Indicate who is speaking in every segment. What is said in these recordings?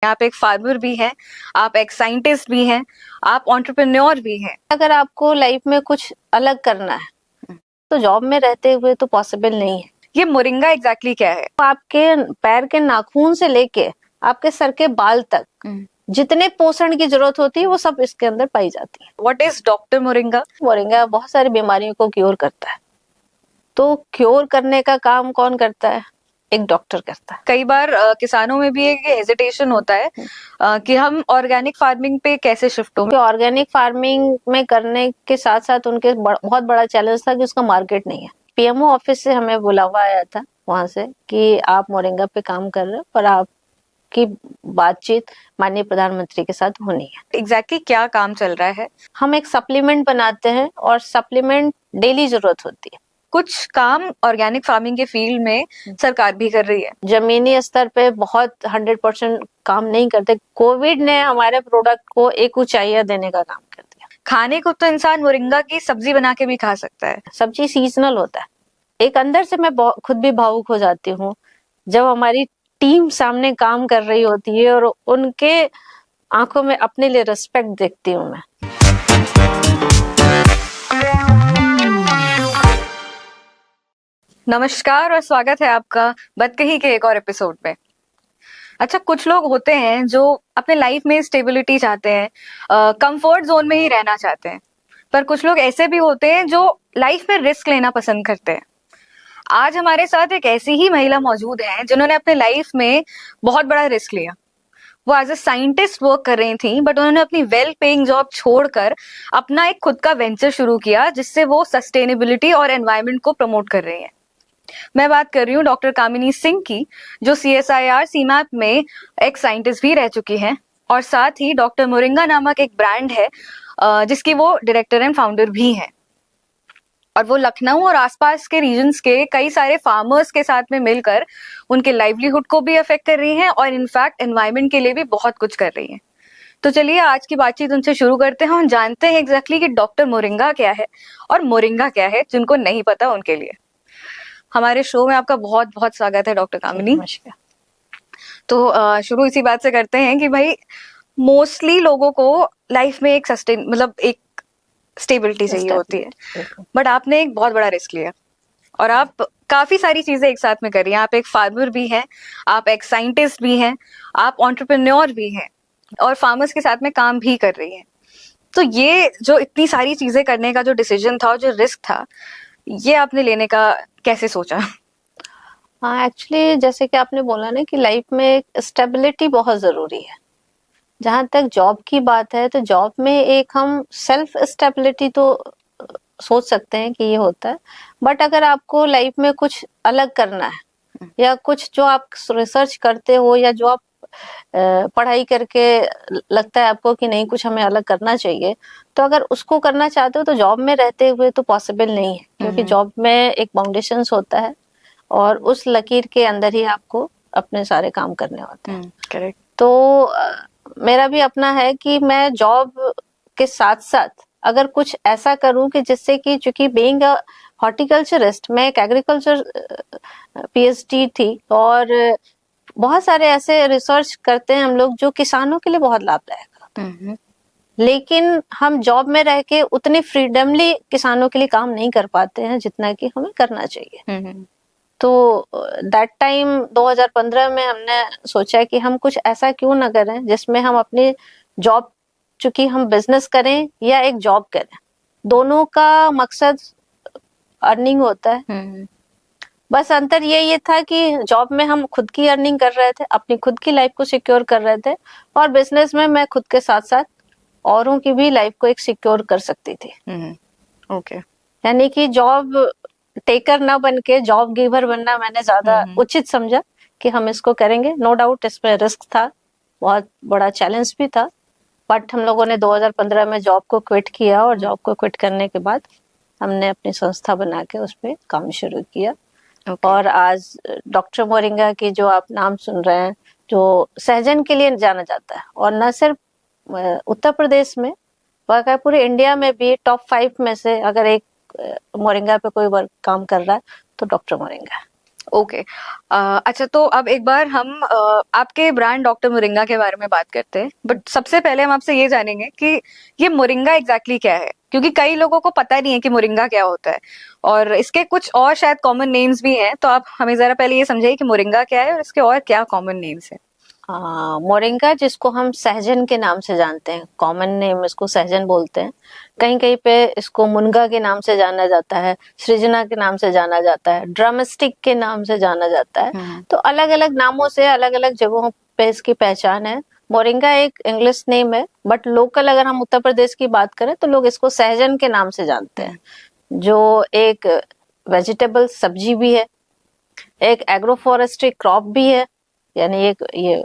Speaker 1: आप एक फार्मर भी हैं, आप एक साइंटिस्ट भी हैं, आप एंटरप्रेन्योर भी हैं।
Speaker 2: अगर आपको लाइफ में कुछ अलग करना है तो जॉब में रहते हुए तो पॉसिबल नहीं है।
Speaker 1: ये मोरिंगा एग्जैक्टली क्या है?
Speaker 2: आपके पैर के नाखून से लेके आपके सर के बाल तक जितने पोषण की जरूरत होती है वो सब इसके अंदर पाई जाती है।
Speaker 1: What is doctor moringa?
Speaker 2: Moringa बहुत सारी बीमारियों को क्योर करता है। तो क्योर करने का काम कौन करता है? एक डॉक्टर करता है।
Speaker 1: कई बार किसानों में भी एक हेजिटेशन होता है कि हम ऑर्गेनिक फार्मिंग पे कैसे शिफ्ट हों।
Speaker 2: ऑर्गेनिक फार्मिंग में करने के साथ साथ उनके बहुत बड़ा चैलेंज था कि उसका मार्केट नहीं है। पीएमओ ऑफिस से हमें बुलावा आया था वहां से कि आप मोरिंगा पे काम कर रहे हो पर आपकी बातचीत माननीय प्रधानमंत्री के साथ होनी है।
Speaker 1: एग्जैक्टली क्या काम चल रहा है?
Speaker 2: हम एक सप्लीमेंट बनाते हैं और सप्लीमेंट डेली जरूरत होती है।
Speaker 1: कुछ काम ऑर्गेनिक फार्मिंग के फील्ड में सरकार भी कर रही है।
Speaker 2: जमीनी स्तर पे बहुत 100% काम नहीं करते। कोविड ने हमारे प्रोडक्ट को एक ऊंचाइयां देने का काम कर दिया।
Speaker 1: खाने को तो इंसान मोरिंगा की सब्जी बना के भी खा सकता है।
Speaker 2: सब्जी सीजनल होता है। एक अंदर से मैं खुद भी भावुक हो जाती हूँ जब हमारी टीम सामने काम कर रही होती है और उनके आंखों में अपने लिए रिस्पेक्ट देखती हूँ मैं।
Speaker 1: नमस्कार और स्वागत है आपका बदकही के एक और एपिसोड में। अच्छा, कुछ लोग होते हैं जो अपने लाइफ में स्टेबिलिटी चाहते हैं, कंफर्ट जोन में ही रहना चाहते हैं, पर कुछ लोग ऐसे भी होते हैं जो लाइफ में रिस्क लेना पसंद करते हैं। आज हमारे साथ एक ऐसी ही महिला मौजूद है जिन्होंने अपने लाइफ में बहुत बड़ा रिस्क लिया। वो एज ए साइंटिस्ट वर्क कर रही थी, बट उन्होंने अपनी वेल पेइंग जॉब छोड़कर अपना एक खुद का वेंचर शुरू किया जिससे वो सस्टेनेबिलिटी और एनवायरनमेंट को प्रमोट कर रही हैं। मैं बात कर रही हूँ डॉक्टर कामिनी सिंह की, जो CSIR सीमैप में एक साइंटिस्ट भी रह चुकी हैं, और साथ ही डॉक्टर मोरिंगा नामक एक ब्रांड है जिसकी वो डायरेक्टर एंड फाउंडर भी हैं। और वो लखनऊ और आसपास के रीजन्स के कई सारे फार्मर्स के साथ में मिलकर उनके लाइवलीहुड को भी अफेक्ट कर रही हैं और इनफैक्ट एनवायरनमेंट के लिए भी बहुत कुछ कर रही हैं। तो चलिए आज की बातचीत उनसे शुरू करते हैं और जानते हैं एग्जैक्टली कि डॉक्टर मोरिंगा क्या है और मोरिंगा क्या है, जिनको नहीं पता उनके लिए। हमारे शो में आपका बहुत बहुत स्वागत है डॉक्टर कामिनी।
Speaker 2: नमस्कार।
Speaker 1: तो शुरू इसी बात से करते हैं कि भाई मोस्टली लोगों को लाइफ में एक एक स्टेबिलिटी चाहिए होती है, बट आपने एक बहुत बड़ा रिस्क लिया और आप काफी सारी चीजें एक साथ में कर रही हैं। आप एक फार्मर भी हैं, आप एक साइंटिस्ट भी हैं, आप एंटरप्रेन्योर भी हैं और फार्मर्स के साथ में काम भी कर रही हैं। तो ये जो इतनी सारी चीजें करने का जो डिसीजन था और जो रिस्क था, ये आपने लेने का कैसे सोचा?
Speaker 2: हाँ, एक्चुअली जैसे कि आपने बोला ना कि लाइफ में स्टेबिलिटी बहुत जरूरी है। जहां तक जॉब की बात है तो जॉब में एक हम सेल्फ स्टेबिलिटी तो सोच सकते हैं कि ये होता है, बट अगर आपको लाइफ में कुछ अलग करना है या कुछ जो आप रिसर्च करते हो या जो आप पढ़ाई करके लगता है आपको कि नहीं कुछ हमें अलग करना चाहिए, तो अगर उसको करना चाहते हो तो जॉब में रहते हुए तो पॉसिबल नहीं है, क्योंकि जॉब में एक बाउंडेशंस होता है और उस लकीर के अंदर ही आपको अपने सारे काम करने होते हैं।
Speaker 1: करेक्ट।
Speaker 2: तो मेरा भी अपना है कि मैं जॉब के साथ साथ अगर कुछ ऐसा करूं कि जिससे कि, चूंकि बीइंग अ हॉर्टिकल्चरिस्ट, मैं एक एग्रीकल्चर PhD थी और बहुत सारे ऐसे रिसर्च करते हैं हम लोग जो किसानों के लिए बहुत लाभदायक है, लेकिन हम जॉब में रह के उतने फ्रीडमली किसानों के लिए काम नहीं कर पाते हैं जितना कि हमें करना चाहिए। तो दैट टाइम 2015 में हमने सोचा कि हम कुछ ऐसा क्यों ना करें जिसमें हम अपनी जॉब, चूंकि हम बिजनेस करें या एक जॉब करें, दोनों का मकसद अर्निंग होता है। बस अंतर ये था कि जॉब में हम खुद की अर्निंग कर रहे थे, अपनी खुद की लाइफ को सिक्योर कर रहे थे, और बिजनेस में मैं खुद के साथ साथ औरों की भी लाइफ को एक सिक्योर कर सकती थी।
Speaker 1: ओके।
Speaker 2: यानी कि जॉब टेकर ना बन के जॉब गिवर बनना मैंने ज्यादा उचित समझा कि हम इसको करेंगे। नो डाउट इसमें रिस्क था, बहुत बड़ा चैलेंज भी था, बट हम लोगों ने 2015 में जॉब को क्विट किया और जॉब को क्विट करने के बाद हमने अपनी संस्था बना के उस पर काम शुरू किया। और आज डॉक्टर मोरिंगा की जो आप नाम सुन रहे हैं, जो सहजन के लिए जाना जाता है, और न सिर्फ उत्तर प्रदेश में बल्कि पूरे इंडिया में भी टॉप 5 में से अगर एक मोरिंगा पे कोई वर्क काम कर रहा है तो डॉक्टर मोरिंगा।
Speaker 1: ओके। अच्छा, तो अब एक बार हम आपके ब्रांड डॉक्टर मोरिंगा के बारे में बात करते हैं, बट सबसे पहले हम आपसे ये जानेंगे कि ये मोरिंगा एग्जैक्टली क्या है, क्योंकि कई लोगों को पता नहीं है कि मोरिंगा क्या होता है, और इसके कुछ और शायद कॉमन नेम्स भी हैं, तो आप हमें जरा पहले ये समझाइए कि मोरिंगा क्या है और इसके और क्या कॉमन नेम्स हैं।
Speaker 2: मोरिंगा जिसको हम सहजन के नाम से जानते हैं, कॉमन नेम इसको सहजन बोलते हैं, कहीं कहीं पे इसको मुनगा के नाम से जाना जाता है, सृजना के नाम से जाना जाता है, ड्रामस्टिक के नाम से जाना जाता है। तो अलग अलग नामों से अलग अलग जगहों पे इसकी पहचान है। मोरिंगा एक इंग्लिश नेम है, बट लोकल अगर हम उत्तर प्रदेश की बात करें तो लोग इसको सहजन के नाम से जानते हैं, जो एक वेजिटेबल सब्जी भी है, एक एग्रो फॉरेस्ट्री क्रॉप भी है, यानी एक ये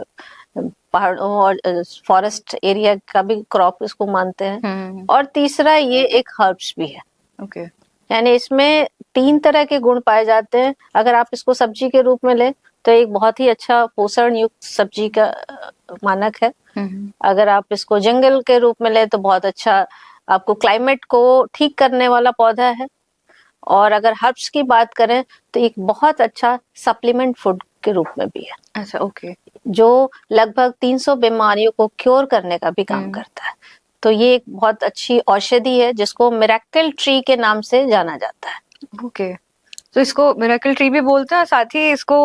Speaker 2: पहाड़ों और फॉरेस्ट एरिया का भी क्रॉप इसको मानते हैं। और तीसरा ये एक हर्ब्स भी है।
Speaker 1: ओके।
Speaker 2: यानी इसमें 3 तरह के गुण पाए जाते हैं। अगर आप इसको सब्जी के रूप में ले तो एक बहुत ही अच्छा पोषण युक्त सब्जी का मानक है। अगर आप इसको जंगल के रूप में ले तो बहुत अच्छा आपको क्लाइमेट को ठीक करने वाला पौधा है। और अगर हर्ब्स की बात करें तो एक बहुत अच्छा सप्लीमेंट फूड के रूप में भी है।
Speaker 1: अच्छा, ओके।
Speaker 2: जो लगभग 300 बीमारियों को क्योर करने का भी काम करता है। तो ये एक बहुत अच्छी औषधि है जिसको मिरेकल ट्री के नाम से जाना जाता है।
Speaker 1: ओके, तो इसको मिरेकल ट्री भी बोलते हैं और साथ ही इसको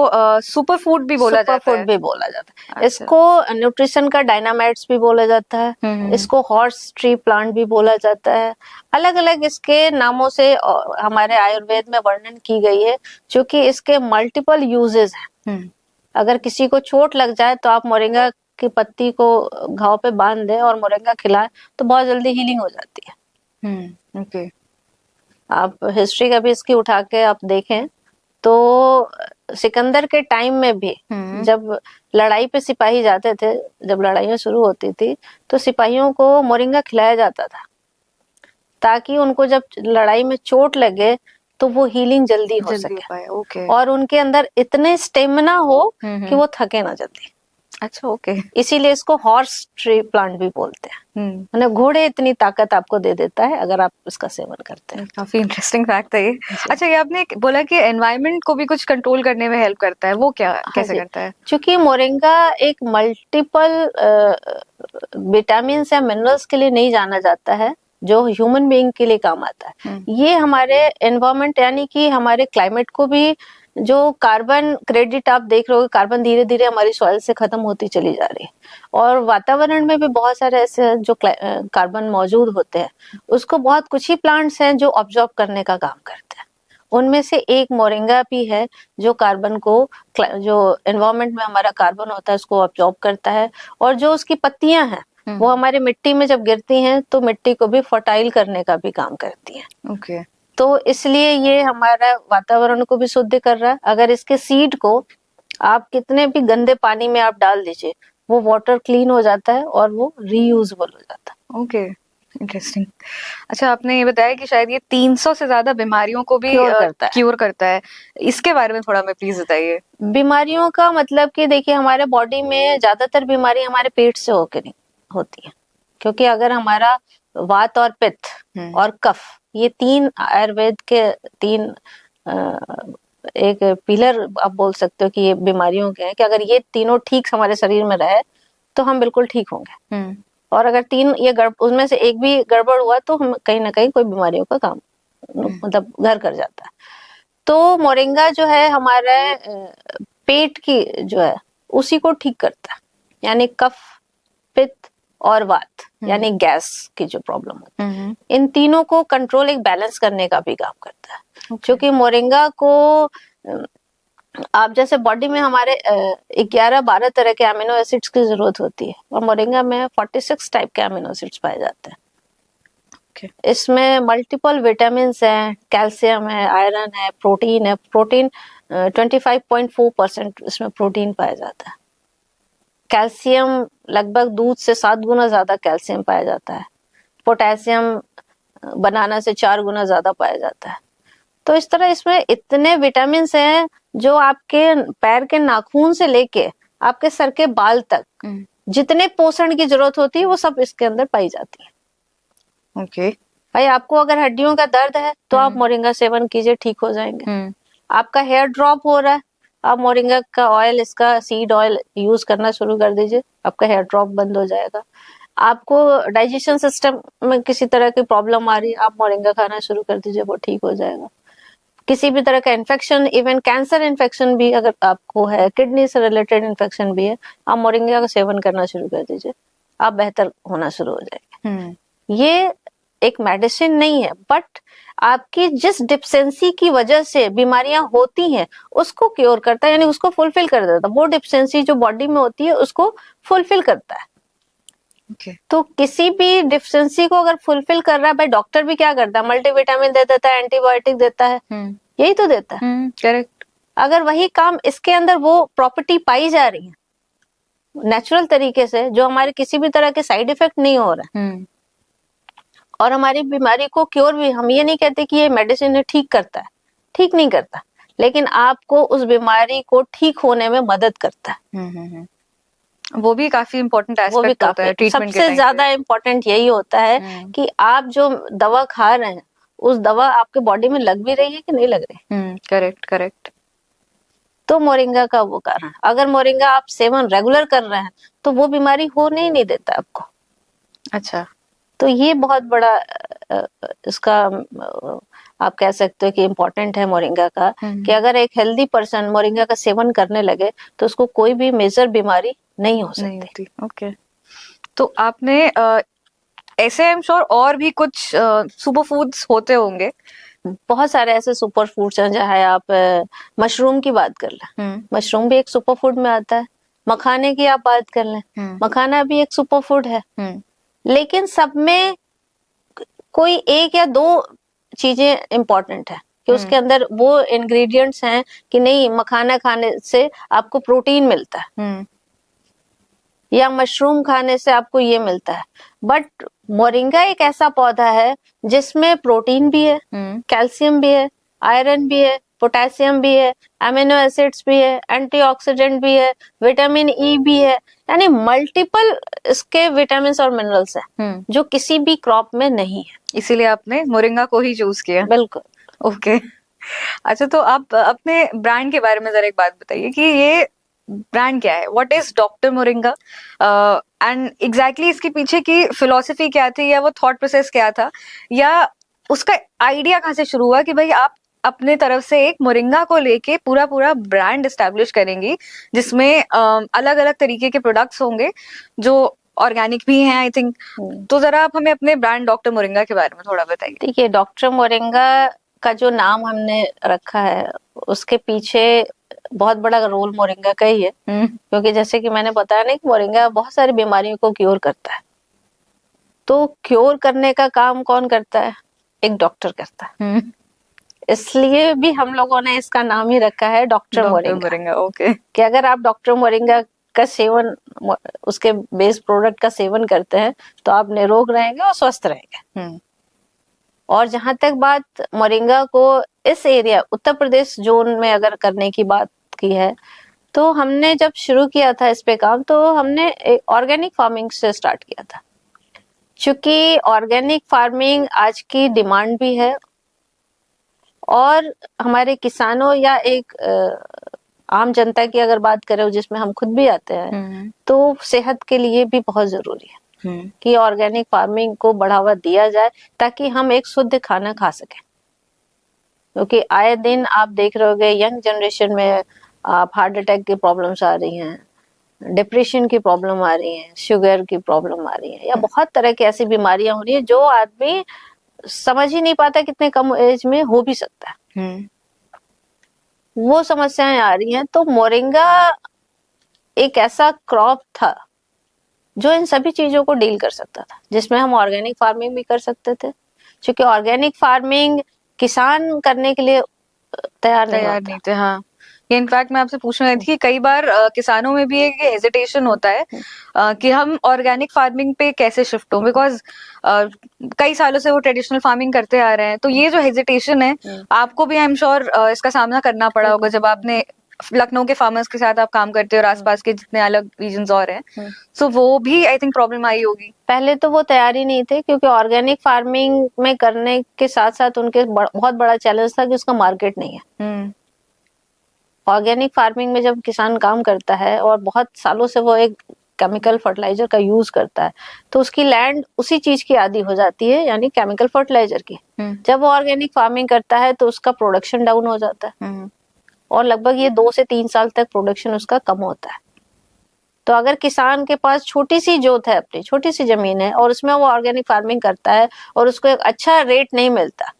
Speaker 1: सुपर फूड भी बोला जाता है।
Speaker 2: सुपर फूड भी बोला जाता है।
Speaker 1: अच्छा।
Speaker 2: इसको न्यूट्रिशन का डायनामाइट्स भी बोला जाता है। इसको हॉर्स ट्री प्लांट भी बोला जाता है। अलग अलग इसके नामों से हमारे आयुर्वेद में वर्णन की गई है, क्योंकि इसके मल्टीपल यूजेस हैं। अगर किसी को चोट लग जाए तो आप मोरिंगा की पत्ती को घाव पे बांध दें और मोरिंगा खिलाएं तो बहुत जल्दी हीलिंग हो जाती है।
Speaker 1: ओके।
Speaker 2: आप हिस्ट्री का भी इसकी उठा के आप देखें तो सिकंदर के टाइम में भी जब लड़ाई पे सिपाही जाते थे, जब लड़ाइयां शुरू होती थी तो सिपाहियों को मोरिंगा खिलाया जाता था, ताकि उनको जब लड़ाई में चोट लगे तो वो हीलिंग जल्दी हो सके।
Speaker 1: ओके।
Speaker 2: और उनके अंदर इतने स्टेमिना हो कि वो थके ना जल्दी।
Speaker 1: अच्छा, ओके।
Speaker 2: इसीलिए इसको हॉर्स ट्री प्लांट भी बोलते हैं। मतलब घोड़े इतनी ताकत आपको दे देता है अगर आप इसका सेवन करते हैं।
Speaker 1: काफी इंटरेस्टिंग फैक्ट है ये। अच्छा, ये आपने बोला कि एनवायरनमेंट को भी कुछ कंट्रोल करने में हेल्प करता है, वो क्या कैसे करता है?
Speaker 2: क्योंकि मोरिंगा एक मल्टीपल विटामिन या मिनरल्स के लिए नहीं जाना जाता है जो ह्यूमन बीइंग के लिए काम आता है। ये हमारे एनवायरनमेंट यानी कि हमारे क्लाइमेट को भी, जो कार्बन क्रेडिट आप देख रहे हो, कार्बन धीरे धीरे हमारी सॉइल से खत्म होती चली जा रही है, और वातावरण में भी बहुत सारे ऐसे जो कार्बन मौजूद होते हैं, उसको बहुत कुछ ही प्लांट्स हैं जो ऑब्जॉर्ब करने का काम करते हैं। उनमें से एक मोरिंगा भी है जो कार्बन को, जो एनवायरनमेंट में हमारा कार्बन होता है उसको ऑब्जॉर्ब करता है, और जो उसकी पत्तियां हैं वो हमारे मिट्टी में जब गिरती हैं तो मिट्टी को भी फर्टाइल करने का भी काम करती हैं।
Speaker 1: ओके।
Speaker 2: तो इसलिए ये हमारा वातावरण को भी शुद्ध कर रहा है। अगर इसके सीड को आप कितने भी गंदे पानी में आप डाल दीजिए, वो वाटर क्लीन हो जाता है और वो रीयूजेबल हो जाता है।
Speaker 1: Okay, interesting. अच्छा, आपने ये बताया कि शायद ये 300 से ज्यादा बीमारियों को भी क्योर करता है। इसके बारे में थोड़ा हमें प्लीज बताइए।
Speaker 2: बीमारियों का मतलब कि देखिए, हमारे बॉडी में ज्यादातर बीमारी हमारे पेट से होकर नहीं होती है, क्योंकि अगर हमारा वात और पित्त और कफ, ये 3 आयुर्वेद के 3 एक पिलर आप बोल सकते हो कि ये बीमारियों के हैं, कि अगर ये तीनों ठीक हमारे शरीर में रहे तो हम बिल्कुल ठीक होंगे। और अगर 3 ये उसमें से एक भी गड़बड़ हुआ तो हम कहीं ना कहीं कोई बीमारियों का काम मतलब घर कर जाता है। तो मोरिंगा जो है हमारे पेट की जो है उसी को ठीक करता है, यानी कफ, पित्त और वात, यानी गैस की जो प्रॉब्लम होती है, इन तीनों को कंट्रोल, एक बैलेंस करने का भी काम करता है। क्योंकि मोरिंगा को आप जैसे बॉडी में हमारे 11-12 तरह के अमीनो एसिड्स की जरूरत होती है, और मोरिंगा में 46 टाइप के अमीनो एसिड्स पाए जाते हैं। इसमें मल्टीपल विटामिन हैं, कैल्शियम है, आयरन है, प्रोटीन है। प्रोटीन 25.4% इसमें प्रोटीन पाया जाता है। कैल्शियम लगभग दूध से 7 गुना ज्यादा कैल्शियम पाया जाता है। पोटेशियम बनाना से 4 गुना ज्यादा पाया जाता है। तो इस तरह इसमें इतने विटामिन हैं जो आपके पैर के नाखून से लेके आपके सर के बाल तक जितने पोषण की जरूरत होती है वो सब इसके अंदर पाई जाती है।
Speaker 1: ओके।
Speaker 2: भाई, आपको अगर हड्डियों का दर्द है तो आप मोरिंगा सेवन कीजिए, ठीक हो जाएंगे। आपका हेयर ड्रॉप हो रहा है आप मोरिंगा का ऑयल, इसका सीड ऑयल यूज करना शुरू कर दीजिए, आपका हेयर ड्रॉप बंद हो जाएगा। आपको डाइजेशन सिस्टम में किसी तरह की प्रॉब्लम आ रही है, आप मोरिंगा खाना शुरू कर दीजिए, वो ठीक हो जाएगा। किसी भी तरह का इन्फेक्शन, इवन कैंसर इन्फेक्शन भी अगर आपको है, किडनी से रिलेटेड इन्फेक्शन भी है, आप मोरिंगा का सेवन करना शुरू कर दीजिए, आप बेहतर होना शुरू हो जाएंगे। ये एक मेडिसिन नहीं है, बट आपकी जिस डिफिशियंसी की वजह से बीमारियां होती हैं उसको क्योर करता है, यानी उसको फुलफिल कर देता है। वो डिफिशियंसी जो बॉडी में होती है उसको फुलफिल करता है।
Speaker 1: Okay.
Speaker 2: तो किसी भी डिफिशियंसी को अगर फुलफिल कर रहा है, भाई डॉक्टर भी क्या करता है, मल्टीविटामिन दे देता है, एंटीबायोटिक देता है, यही तो देता है।
Speaker 1: करेक्ट।
Speaker 2: अगर वही काम इसके अंदर वो प्रॉपर्टी पाई जा रही है नेचुरल तरीके से, जो हमारे किसी भी तरह के साइड इफेक्ट नहीं हो रहा है, और हमारी बीमारी को क्योर भी, हम ये नहीं कहते कि ये मेडिसिन ठीक करता है, ठीक नहीं करता, लेकिन आपको उस बीमारी को ठीक होने में मदद करता है।
Speaker 1: वो भी काफी इम्पोर्टेंट एस्पेक्ट होता है ट्रीटमेंट के
Speaker 2: सबसे ज्यादा इम्पोर्टेंट यही होता है कि आप जो दवा खा रहे हैं उस दवा आपके बॉडी में लग भी रही है कि नहीं लग रही।
Speaker 1: Correct correct.
Speaker 2: तो मोरिंगा का वो कारण, अगर मोरिंगा आप सेवन रेगुलर कर रहे हैं तो वो बीमारी होने ही नहीं देता आपको।
Speaker 1: अच्छा,
Speaker 2: तो ये बहुत बड़ा इसका आप कह सकते हो कि इम्पोर्टेंट है मोरिंगा का, कि अगर एक हेल्दी पर्सन मोरिंगा का सेवन करने लगे तो उसको कोई भी मेजर बीमारी नहीं हो सकती।
Speaker 1: ओके। तो आपने ऐसे आई एम श्योर और भी कुछ सुपर फूड्स होते होंगे।
Speaker 2: बहुत सारे ऐसे सुपर फूड्स हैं, चाहे आप मशरूम की बात कर लें, मशरूम भी एक सुपर फूड में आता है। मखाने की आप बात कर लें, मखाना भी एक सुपर फूड है। लेकिन सब में कोई एक या दो चीजें इंपॉर्टेंट है कि उसके अंदर वो इंग्रेडिएंट्स हैं कि नहीं, मखाना खाने से आपको प्रोटीन मिलता है या मशरूम खाने से आपको ये मिलता है। बट मोरिंगा एक ऐसा पौधा है जिसमें प्रोटीन भी है, कैल्शियम भी है, आयरन भी है, पोटेशियम भी है, अमीनो एसिड्स भी है, एंटीऑक्सीडेंट भी है, विटामिन ई भी है, यानी मल्टीपल इसके विटामिन और मिनरल्स हैं जो किसी भी क्रॉप में नहीं है।
Speaker 1: इसीलिए आपने मोरिंगा को ही चूज किया।
Speaker 2: बिल्कुल।
Speaker 1: ओके। अच्छा, तो आप अपने ब्रांड के बारे में जरा एक बात बताइए कि ये ब्रांड क्या है, what is doctor moringa, and exactly इसके पीछे की फिलॉसफी क्या थी, या वो थॉट प्रोसेस क्या था, या उसका आइडिया कहाँ से शुरू हुआ कि भाई आप अपने तरफ से एक मोरिंगा को लेके पूरा पूरा ब्रांड एस्टेब्लिश करेंगी जिसमें अलग अलग तरीके के प्रोडक्ट्स होंगे जो ऑर्गेनिक भी हैं आई थिंक। तो जरा आप हमें अपने ब्रांड डॉक्टर मोरिंगा के बारे में थोड़ा बताइए।
Speaker 2: देखिए, डॉक्टर मोरिंगा का जो नाम हमने रखा है उसके पीछे बहुत बड़ा रोल मोरिंगा का ही है, क्योंकि जैसे कि मैंने बताया ना कि मोरिंगा बहुत सारी बीमारियों को क्योर करता है। तो क्योर करने का काम कौन करता है? एक डॉक्टर करता है। इसलिए भी हम लोगों ने इसका नाम ही रखा है डॉक्टर मोरिंगा।
Speaker 1: ओके।
Speaker 2: कि अगर आप डॉक्टर मोरिंगा का सेवन, उसके बेस प्रोडक्ट का सेवन करते हैं तो आप निरोग रहेंगे और स्वस्थ रहेंगे। और जहां तक बात मोरिंगा को इस एरिया उत्तर प्रदेश जोन में अगर करने की बात की है, तो हमने जब शुरू किया था इस पे काम, तो हमने ऑर्गेनिक फार्मिंग से स्टार्ट किया था। क्योंकि ऑर्गेनिक फार्मिंग आज की डिमांड भी है और हमारे किसानों या एक आम जनता की अगर बात करें जिसमें हम खुद भी आते हैं, तो सेहत के लिए भी बहुत जरूरी है कि ऑर्गेनिक फार्मिंग को बढ़ावा दिया जाए ताकि हम एक शुद्ध खाना खा सकें। क्योंकि आए दिन आप देख रहे होंगे यंग जनरेशन में आप हार्ट अटैक की प्रॉब्लम्स आ रही हैं, डिप्रेशन की प्रॉब्लम आ रही है, शुगर की प्रॉब्लम आ रही है, या बहुत तरह की ऐसी बीमारियां हो रही है जो आदमी समझ ही नहीं पाता कितने कम एज में हो भी सकता है। वो समस्याएं आ रही हैं। तो मोरिंगा एक ऐसा क्रॉप था जो इन सभी चीजों को डील कर सकता था, जिसमें हम ऑर्गेनिक फार्मिंग भी कर सकते थे। क्योंकि ऑर्गेनिक फार्मिंग किसान करने के लिए तैयार नहीं थे।
Speaker 1: हाँ, इनफैक्ट मैं आपसे पूछने रही थी कि कई बार किसानों में भी एक हेजिटेशन होता है कि हम ऑर्गेनिक फार्मिंग पे कैसे शिफ्ट हों, बिकॉज कई सालों से वो ट्रेडिशनल फार्मिंग करते आ रहे हैं। तो ये जो हेजिटेशन है आपको भी आई एम श्योर इसका सामना करना पड़ा होगा जब आपने लखनऊ के फार्मर्स के साथ आप काम करते हो और आसपास के जितने अलग रीजन्स और हैं, सो वो भी आई थिंक प्रॉब्लम आई होगी।
Speaker 2: पहले तो वो तैयार ही नहीं थे, क्योंकि ऑर्गेनिक फार्मिंग में करने के साथ साथ उनके बहुत बड़ा चैलेंज था कि उसका मार्केट नहीं है। ऑर्गेनिक फार्मिंग में जब किसान काम करता है और बहुत सालों से वो एक केमिकल फर्टिलाइजर का यूज करता है, तो उसकी लैंड उसी चीज की आदी हो जाती है, यानी केमिकल फर्टिलाइजर की। जब वो ऑर्गेनिक फार्मिंग करता है तो उसका प्रोडक्शन डाउन हो जाता है और लगभग ये 2 से 3 साल तक प्रोडक्शन उसका कम होता है। तो अगर किसान के पास छोटी सी जोत है, अपनी छोटी सी जमीन है और उसमें वो ऑर्गेनिक फार्मिंग करता है और उसको एक अच्छा रेट नहीं मिलता,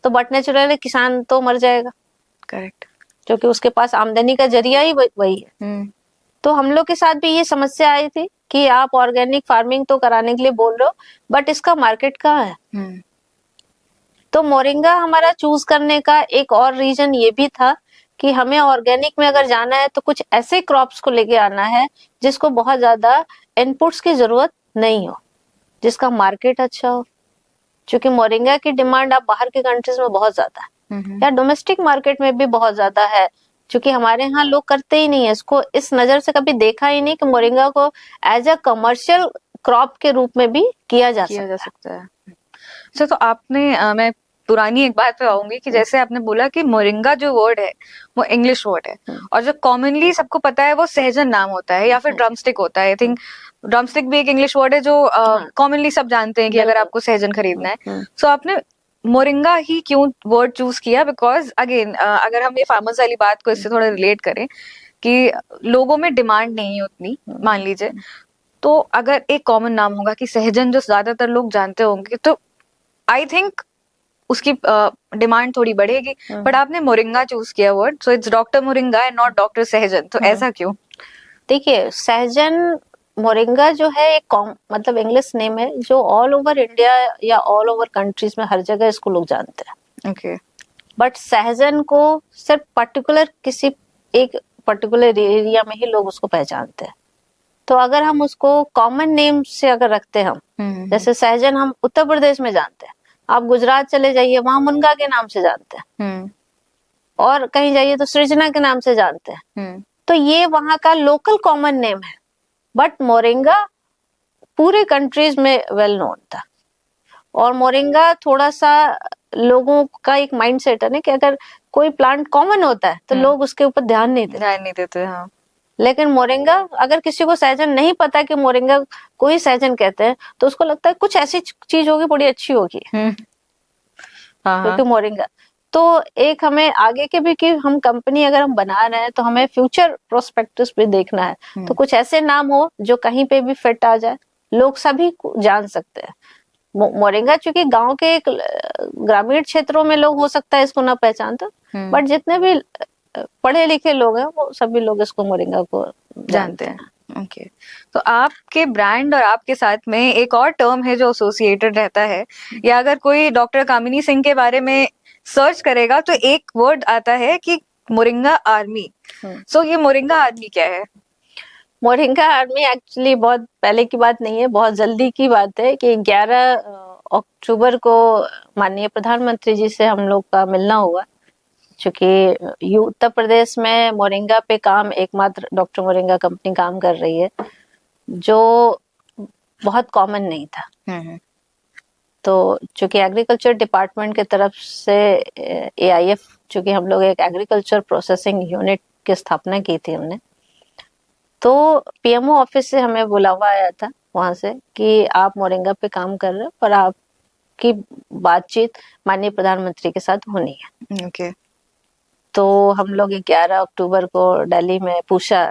Speaker 2: तो बट नेचुरली किसान तो मर जाएगा।
Speaker 1: करेक्ट।
Speaker 2: क्योंकि उसके पास आमदनी का जरिया ही वही है। तो हम लोग के साथ भी ये समस्या आई थी कि आप ऑर्गेनिक फार्मिंग तो कराने के लिए बोल रहे हो, बट इसका मार्केट कहाँ है। तो मोरिंगा हमारा चूज करने का एक और रीजन ये भी था कि हमें ऑर्गेनिक में अगर जाना है तो कुछ ऐसे क्रॉप्स को लेके आना है जिसको बहुत ज्यादा इनपुट्स की जरूरत नहीं हो, जिसका मार्केट अच्छा हो। क्योंकि मोरिंगा की डिमांड आप बाहर के कंट्रीज में बहुत ज्यादा है, या डोमेस्टिक मार्केट में भी बहुत ज्यादा है, क्योंकि हमारे यहाँ लोग करते ही नहीं है इसको, इस नजर से कभी देखा ही नहीं कि मोरिंगा को एज अ कमर्शियल क्रॉप के रूप में भी किया जा सकता है।
Speaker 1: अच्छा, तो आपने मैं पुरानी एक बात पे आऊंगी कि जैसे आपने बोला कि मोरिंगा जो वर्ड है वो इंग्लिश वर्ड है, और जो कॉमनली सबको पता है वो सहजन नाम होता है या फिर ड्रमस्टिक होता है। आई थिंक ड्रमस्टिक भी एक इंग्लिश वर्ड है जो कॉमनली सब जानते हैं कि अगर आपको सहजन खरीदना है। सो आपने मोरिंगा ही क्यों वर्ड चूज किया? बिकॉज अगेन अगर हम ये फार्मर्स वाली बात को इससे थोड़ा रिलेट करें कि लोगों में डिमांड नहीं है उतनी, मान लीजिए, तो अगर एक कॉमन नाम होगा कि सहजन जो ज्यादातर लोग जानते होंगे, तो आई थिंक उसकी डिमांड थोड़ी बढ़ेगी। बट आपने मोरिंगा चूज किया word, so it's doctor moringa and not doctor सहजन, तो ऐसा क्यों?
Speaker 2: देखिए, सहजन मोरिंगा जो है एक मतलब इंग्लिश नेम है जो ऑल ओवर इंडिया या ऑल ओवर कंट्रीज में हर जगह इसको लोग जानते हैं।
Speaker 1: ओके।
Speaker 2: बट सहजन को सिर्फ पर्टिकुलर किसी एक पर्टिकुलर एरिया में ही लोग उसको पहचानते हैं। तो अगर हम उसको कॉमन नेम से अगर रखते हैं हम, जैसे सहजन हम उत्तर प्रदेश में जानते हैं, आप गुजरात चले जाइए वहां मुनगा के नाम से जानते हैं, और कहीं जाइए तो सृजना के नाम से जानते हैं। तो ये वहां का लोकल कॉमन नेम है, बट मोरिंगा पूरे कंट्रीज में वेल नोन था। और मोरिंगा थोड़ा सा लोगों का एक माइंडसेट है ना कि अगर कोई प्लांट कॉमन होता है तो लोग उसके ऊपर ध्यान नहीं देते। हाँ। लेकिन मोरिंगा, अगर किसी को सहजन नहीं पता कि मोरिंगा को ही सहजन कहते हैं, तो उसको लगता है कुछ ऐसी चीज होगी बड़ी अच्छी होगी, क्योंकि मोरिंगा। तो एक हमें आगे के भी कि हम कंपनी अगर हम बना रहे हैं तो हमें फ्यूचर प्रोस्पेक्टस भी देखना है। तो कुछ ऐसे नाम हो जो कहीं पे भी फिट आ जाए, लोग सभी जान सकते हैं। मोरिंगा चूंकि गांव के ग्रामीण क्षेत्रों में लोग हो सकता है इसको ना पहचानते, बट जितने भी पढ़े लिखे लोग हैं वो सभी लोग इसको मोरिंगा को जानते हैं।
Speaker 1: ओके। तो आपके ब्रांड और आपके साथ में एक और टर्म है जो एसोसिएटेड रहता है, या अगर कोई डॉक्टर कामिनी सिंह के बारे में सर्च करेगा तो एक वर्ड आता है कि मोरिंगा आर्मी। सो ये मोरिंगा आर्मी क्या है?
Speaker 2: मोरिंगा आर्मी एक्चुअली बहुत पहले की बात नहीं है, बहुत जल्दी की बात है कि 11 अक्टूबर को माननीय प्रधानमंत्री जी से हम लोग का मिलना हुआ। चूंकि उत्तर प्रदेश में मोरिंगा पे काम एकमात्र डॉक्टर मोरिंगा कंपनी काम कर रही है, जो बहुत कॉमन नहीं था। तो चूंकि एग्रीकल्चर डिपार्टमेंट की तरफ से AIF, चूंकि हम लोग एक एग्रीकल्चर प्रोसेसिंग यूनिट की स्थापना की थी हमने, तो PMO ऑफिस से हमें बुलावा आया था वहां से कि आप मोरिंगा पे काम कर रहे हो और आपकी बातचीत माननीय प्रधानमंत्री के साथ होनी है।
Speaker 1: ओके।
Speaker 2: तो हम लोग 11 अक्टूबर को दिल्ली में पूषा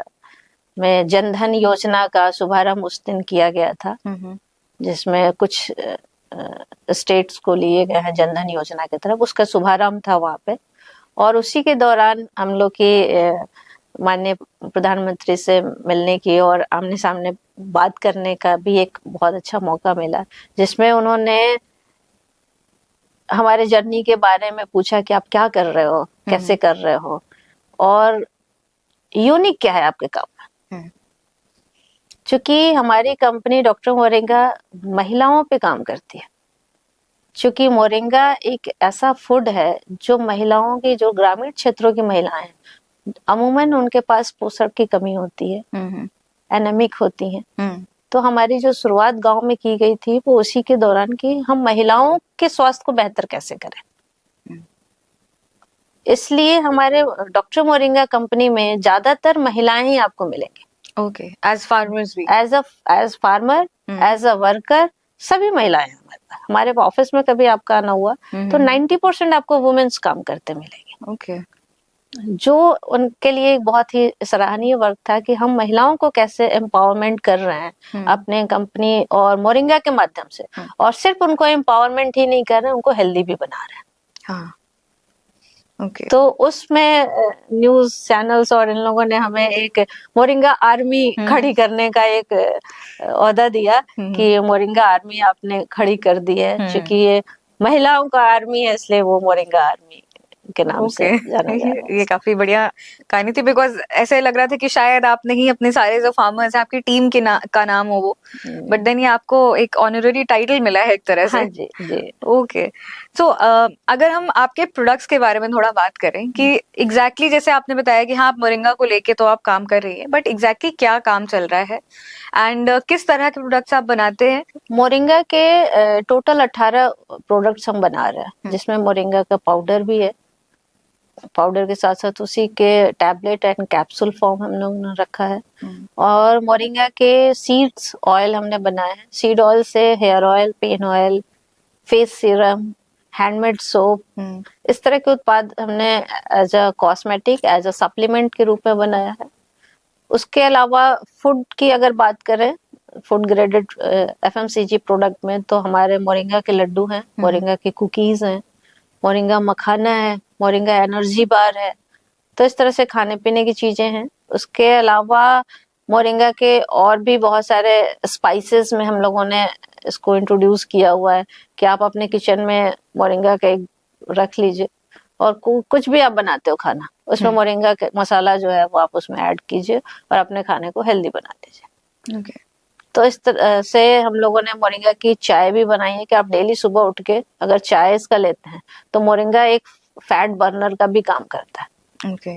Speaker 2: में जनधन योजना का शुभारंभ उस दिन किया गया था, जिसमें कुछ स्टेट्स को लिए गए हैं जनधन योजना की तरफ, उसका शुभारंभ था वहां पे। और उसी के दौरान हम लोग की माननीय प्रधानमंत्री से मिलने की और आमने सामने बात करने का भी एक बहुत अच्छा मौका मिला, जिसमें उन्होंने हमारे जर्नी के बारे में पूछा कि आप क्या कर रहे हो, कैसे कर रहे हो, और यूनिक क्या है आपके काम में। चूंकि हमारी कंपनी डॉक्टर मोरिंगा महिलाओं पे काम करती है, चूंकि मोरिंगा एक ऐसा फूड है जो महिलाओं की, जो ग्रामीण क्षेत्रों की महिलाएं हैं, अमूमन उनके पास पोषण की कमी होती है, एनेमिक होती हैं। तो हमारी जो शुरुआत गांव में की गई थी वो उसी के दौरान की हम महिलाओं के स्वास्थ्य को बेहतर कैसे करें। इसलिए हमारे डॉक्टर मोरिंगा कंपनी में ज्यादातर महिलाएं ही आपको मिलेंगी।
Speaker 1: ओके, एज फार्मर्स भी?
Speaker 2: As farmer, as a worker, सभी महिलाएं हैं हमारे पास। हमारे ऑफिस में कभी आपका आना हुआ तो 90% आपको वुमेन्स काम करते मिलेंगे।
Speaker 1: ओके।
Speaker 2: जो उनके लिए एक बहुत ही सराहनीय वर्क था कि हम महिलाओं को कैसे एम्पावरमेंट कर रहे हैं अपने कंपनी और मोरिंगा के माध्यम से। और सिर्फ उनको एम्पावरमेंट ही नहीं कर रहे हैं, उनको हेल्दी भी बना रहे हैं।
Speaker 1: हाँ, ओके।
Speaker 2: तो उसमें न्यूज चैनल्स और इन लोगों ने हमें एक मोरिंगा आर्मी खड़ी करने का एक ओहदा दिया कि मोरिंगा आर्मी आपने खड़ी कर दी है, क्योंकि ये महिलाओं का आर्मी है, इसलिए वो मोरिंगा आर्मी के नाम से जाना जा रहा है।
Speaker 1: ये काफी बढ़िया कहानी थी, बिकॉज ऐसे लग रहा था कि शायद आप नहीं, अपने सारे जो फार्मर्स हैं आपकी टीम के का नाम हो वो, बट देन ये आपको एक ऑनररी टाइटल मिला है एक तरह से।
Speaker 2: हाँ जी जी।
Speaker 1: ओके। सो अगर हम आपके प्रोडक्ट्स के बारे में थोड़ा बात करें कि एग्जैक्टली जैसे आपने बताया कि हाँ आप मोरिंगा को लेके तो आप काम कर रही है, बट एग्जैक्टली क्या काम चल रहा है एंड किस तरह के प्रोडक्ट्स आप बनाते हैं?
Speaker 2: मोरिंगा के टोटल 18 प्रोडक्ट्स हम बना रहे हैं, जिसमें मोरिंगा का पाउडर भी है। पाउडर के साथ साथ उसी के टैबलेट एंड कैप्सूल फॉर्म हम लोगों ने रखा है। और मोरिंगा के सीड्स ऑयल हमने बनाए हैं। सीड ऑयल से hair oil, pain oil, face serum, handmade soap, इस तरह के उत्पाद हमने as a cosmetic, as a supplement के रूप में बनाया है। उसके अलावा फूड की अगर बात करें, फूड ग्रेडेड FMCG प्रोडक्ट में तो हमारे मोरिंगा के लड्डू हैं, मोरिंगा के कुकीज हैं, मोरिंगा मखाना है, मोरिंगा एनर्जी बार है। तो इस तरह से खाने पीने की चीजें हैं। उसके अलावा मोरिंगा के और भी बहुत सारे स्पाइसेस में हम लोगों ने इसको इंट्रोड्यूस किया हुआ है कि आप अपने किचन में मोरिंगा के रख लीजिए और कुछ भी आप बनाते हो खाना, उसमें मोरिंगा के मसाला जो है वो आप उसमें ऐड कीजिए और अपने खाने को हेल्दी बना लीजिए।
Speaker 1: ओके।
Speaker 2: तो इस तरह से हम लोगों ने मोरिंगा की चाय भी बनाई है कि आप डेली सुबह उठ के अगर चाय इसका लेते हैं तो मोरिंगा एक फैट बर्नर का भी काम करता है।
Speaker 1: ओके।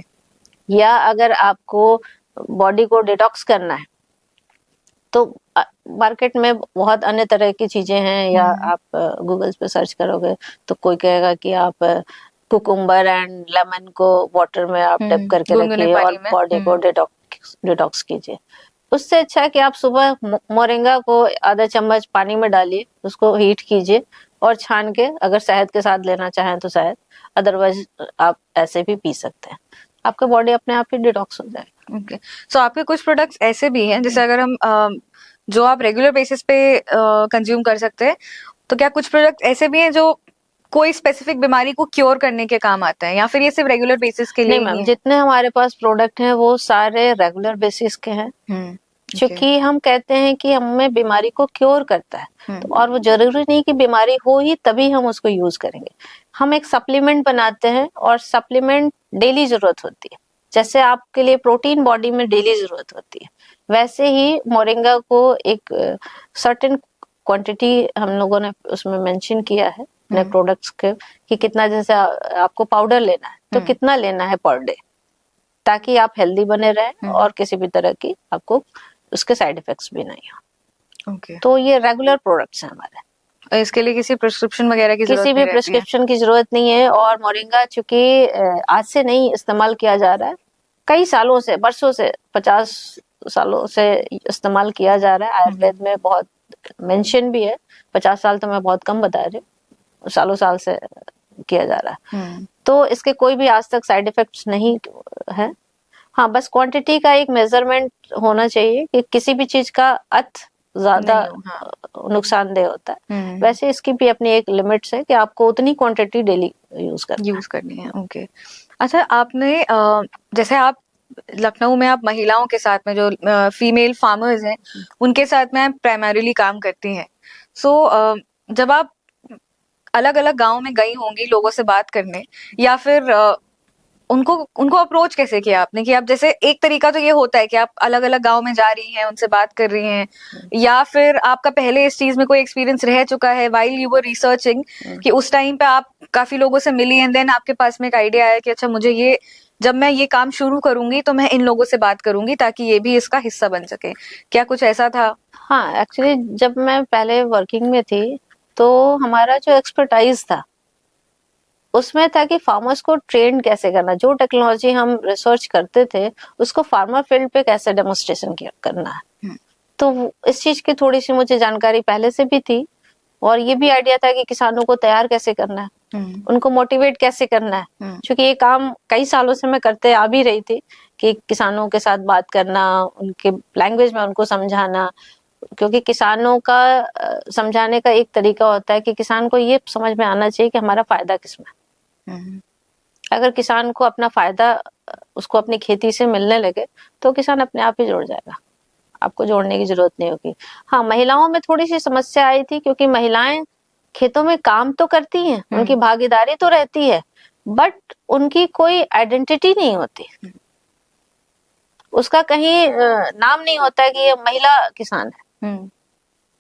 Speaker 2: या अगर आपको बॉडी को डिटॉक्स करना है तो मार्केट में बहुत अन्य तरह की चीजें हैं, या आप गूगल पे सर्च करोगे तो कोई कहेगा कि आप कुकुम्बर एंड लेमन को वाटर में आप डिप करके रखिए और बॉडी को डिटॉक्स कीजिए। उससे अच्छा है कि आप सुबह मोरिंगा को आधा चम्मच पानी में डालिए, उसको हीट कीजिए और छान के अगर शहद के साथ लेना चाहें तो शहद, अदरवाइज आप ऐसे भी पी सकते हैं। आपका बॉडी अपने आप ही डिटॉक्स हो जाएगा।
Speaker 1: ओके। सो आपके कुछ प्रोडक्ट्स ऐसे भी हैं जैसे अगर हम जो आप रेगुलर बेसिस पे कंज्यूम कर सकते हैं, तो क्या कुछ प्रोडक्ट ऐसे भी हैं जो कोई स्पेसिफिक बीमारी को क्योर करने के काम आते हैं, या फिर ये सिर्फ रेगुलर बेसिस के लिए?
Speaker 2: नहीं मैम, जितने हमारे पास प्रोडक्ट हैं वो सारे रेगुलर बेसिस के हैं, क्योंकि हम कहते हैं कि हमें बीमारी को क्योर करता है। तो और वो जरूरी नहीं कि बीमारी हो ही तभी हम उसको यूज करेंगे। हम एक सप्लीमेंट बनाते हैं और सप्लीमेंट डेली जरूरत होती है। जैसे आपके लिए प्रोटीन बॉडी में डेली जरूरत होती है, वैसे ही मोरिंगा को एक सर्टेन क्वांटिटी हम लोगों ने उसमें मेंशन किया है अपने प्रोडक्ट्स के कि कितना, जैसे आपको पाउडर लेना है तो कितना लेना है पर डे, ताकि आप हेल्दी बने रहें और किसी भी तरह की आपको उसके साइड इफेक्ट्स भी नहीं हो।
Speaker 1: ओके।
Speaker 2: तो ये रेगुलर प्रोडक्ट्स हैं हमारे।
Speaker 1: इसके लिए किसी प्रिस्क्रिप्शन वगैरह की
Speaker 2: किसी भी प्रिस्क्रिप्शन की जरूरत नहीं है। और मोरिंगा चूंकि आज से नहीं इस्तेमाल किया जा रहा है, कई सालों से, बरसों से, 50 सालों से इस्तेमाल किया जा रहा है। आयुर्वेद में बहुत मेंशन भी है। 50 साल तो मैं बहुत कम बता रही हूँ, सालों साल से किया जा रहा है। तो इसके कोई भी आज तक साइड इफेक्ट्स नहीं है। हाँ, बस क्वांटिटी का एक मेजरमेंट होना चाहिए कि किसी भी चीज का अति ज्यादा नुकसानदेह होता है, वैसे इसकी भी अपनी एक लिमिट्स है कि आपको उतनी क्वांटिटी डेली यूज करनी है।
Speaker 1: ओके। अच्छा, आपने जैसे आप लखनऊ में आप महिलाओं के साथ में जो फीमेल फार्मर्स हैं उनके साथ में आप प्राइमरीली काम करती हैं। सो जब आप अलग अलग गांव में गई होंगी लोगों से बात करने, या फिर उनको अप्रोच कैसे किया आपने? कि आप जैसे एक तरीका तो ये होता है कि आप अलग अलग गांव में जा रही हैं, उनसे बात कर रही हैं, या फिर आपका पहले इस चीज में कोई एक्सपीरियंस रह चुका है व्हाइल यू वर रिसर्चिंग, कि उस टाइम पे आप काफी लोगों से मिली एंड देन आपके पास में एक आइडिया आया कि अच्छा मुझे ये, जब मैं ये काम शुरू करूंगी तो मैं इन लोगों से बात करूंगी ताकि ये भी इसका हिस्सा बन सके। क्या कुछ ऐसा था?
Speaker 2: हाँ, एक्चुअली जब मैं पहले वर्किंग में थी तो हमारा जो एक्सपर्टाइज था उसमें था कि फार्मर्स को ट्रेन कैसे करना, जो टेक्नोलॉजी हम रिसर्च करते थे उसको फार्मर फील्ड पे कैसे डेमोन्स्ट्रेशन करना है। तो इस चीज की थोड़ी सी मुझे जानकारी पहले से भी थी, और ये भी आइडिया था कि किसानों को तैयार कैसे करना है, उनको मोटिवेट कैसे करना है, क्योंकि ये काम कई सालों से मैं करते आ भी रही थी कि किसानों के साथ बात करना, उनके लैंग्वेज में उनको समझाना, क्योंकि किसानों का समझाने का एक तरीका होता है कि किसान को ये समझ में आना चाहिए कि हमारा फायदा किसमें। अगर किसान को अपना फायदा उसको अपनी खेती से मिलने लगे तो किसान अपने आप ही जुड़ जाएगा, आपको जोड़ने की जरूरत नहीं होगी। हाँ, महिलाओं में थोड़ी सी समस्या आई थी, क्योंकि महिलाएं खेतों में काम तो करती हैं, उनकी भागीदारी तो रहती है, बट उनकी कोई आइडेंटिटी नहीं होती, उसका कहीं नाम नहीं होता है कि ये महिला किसान है।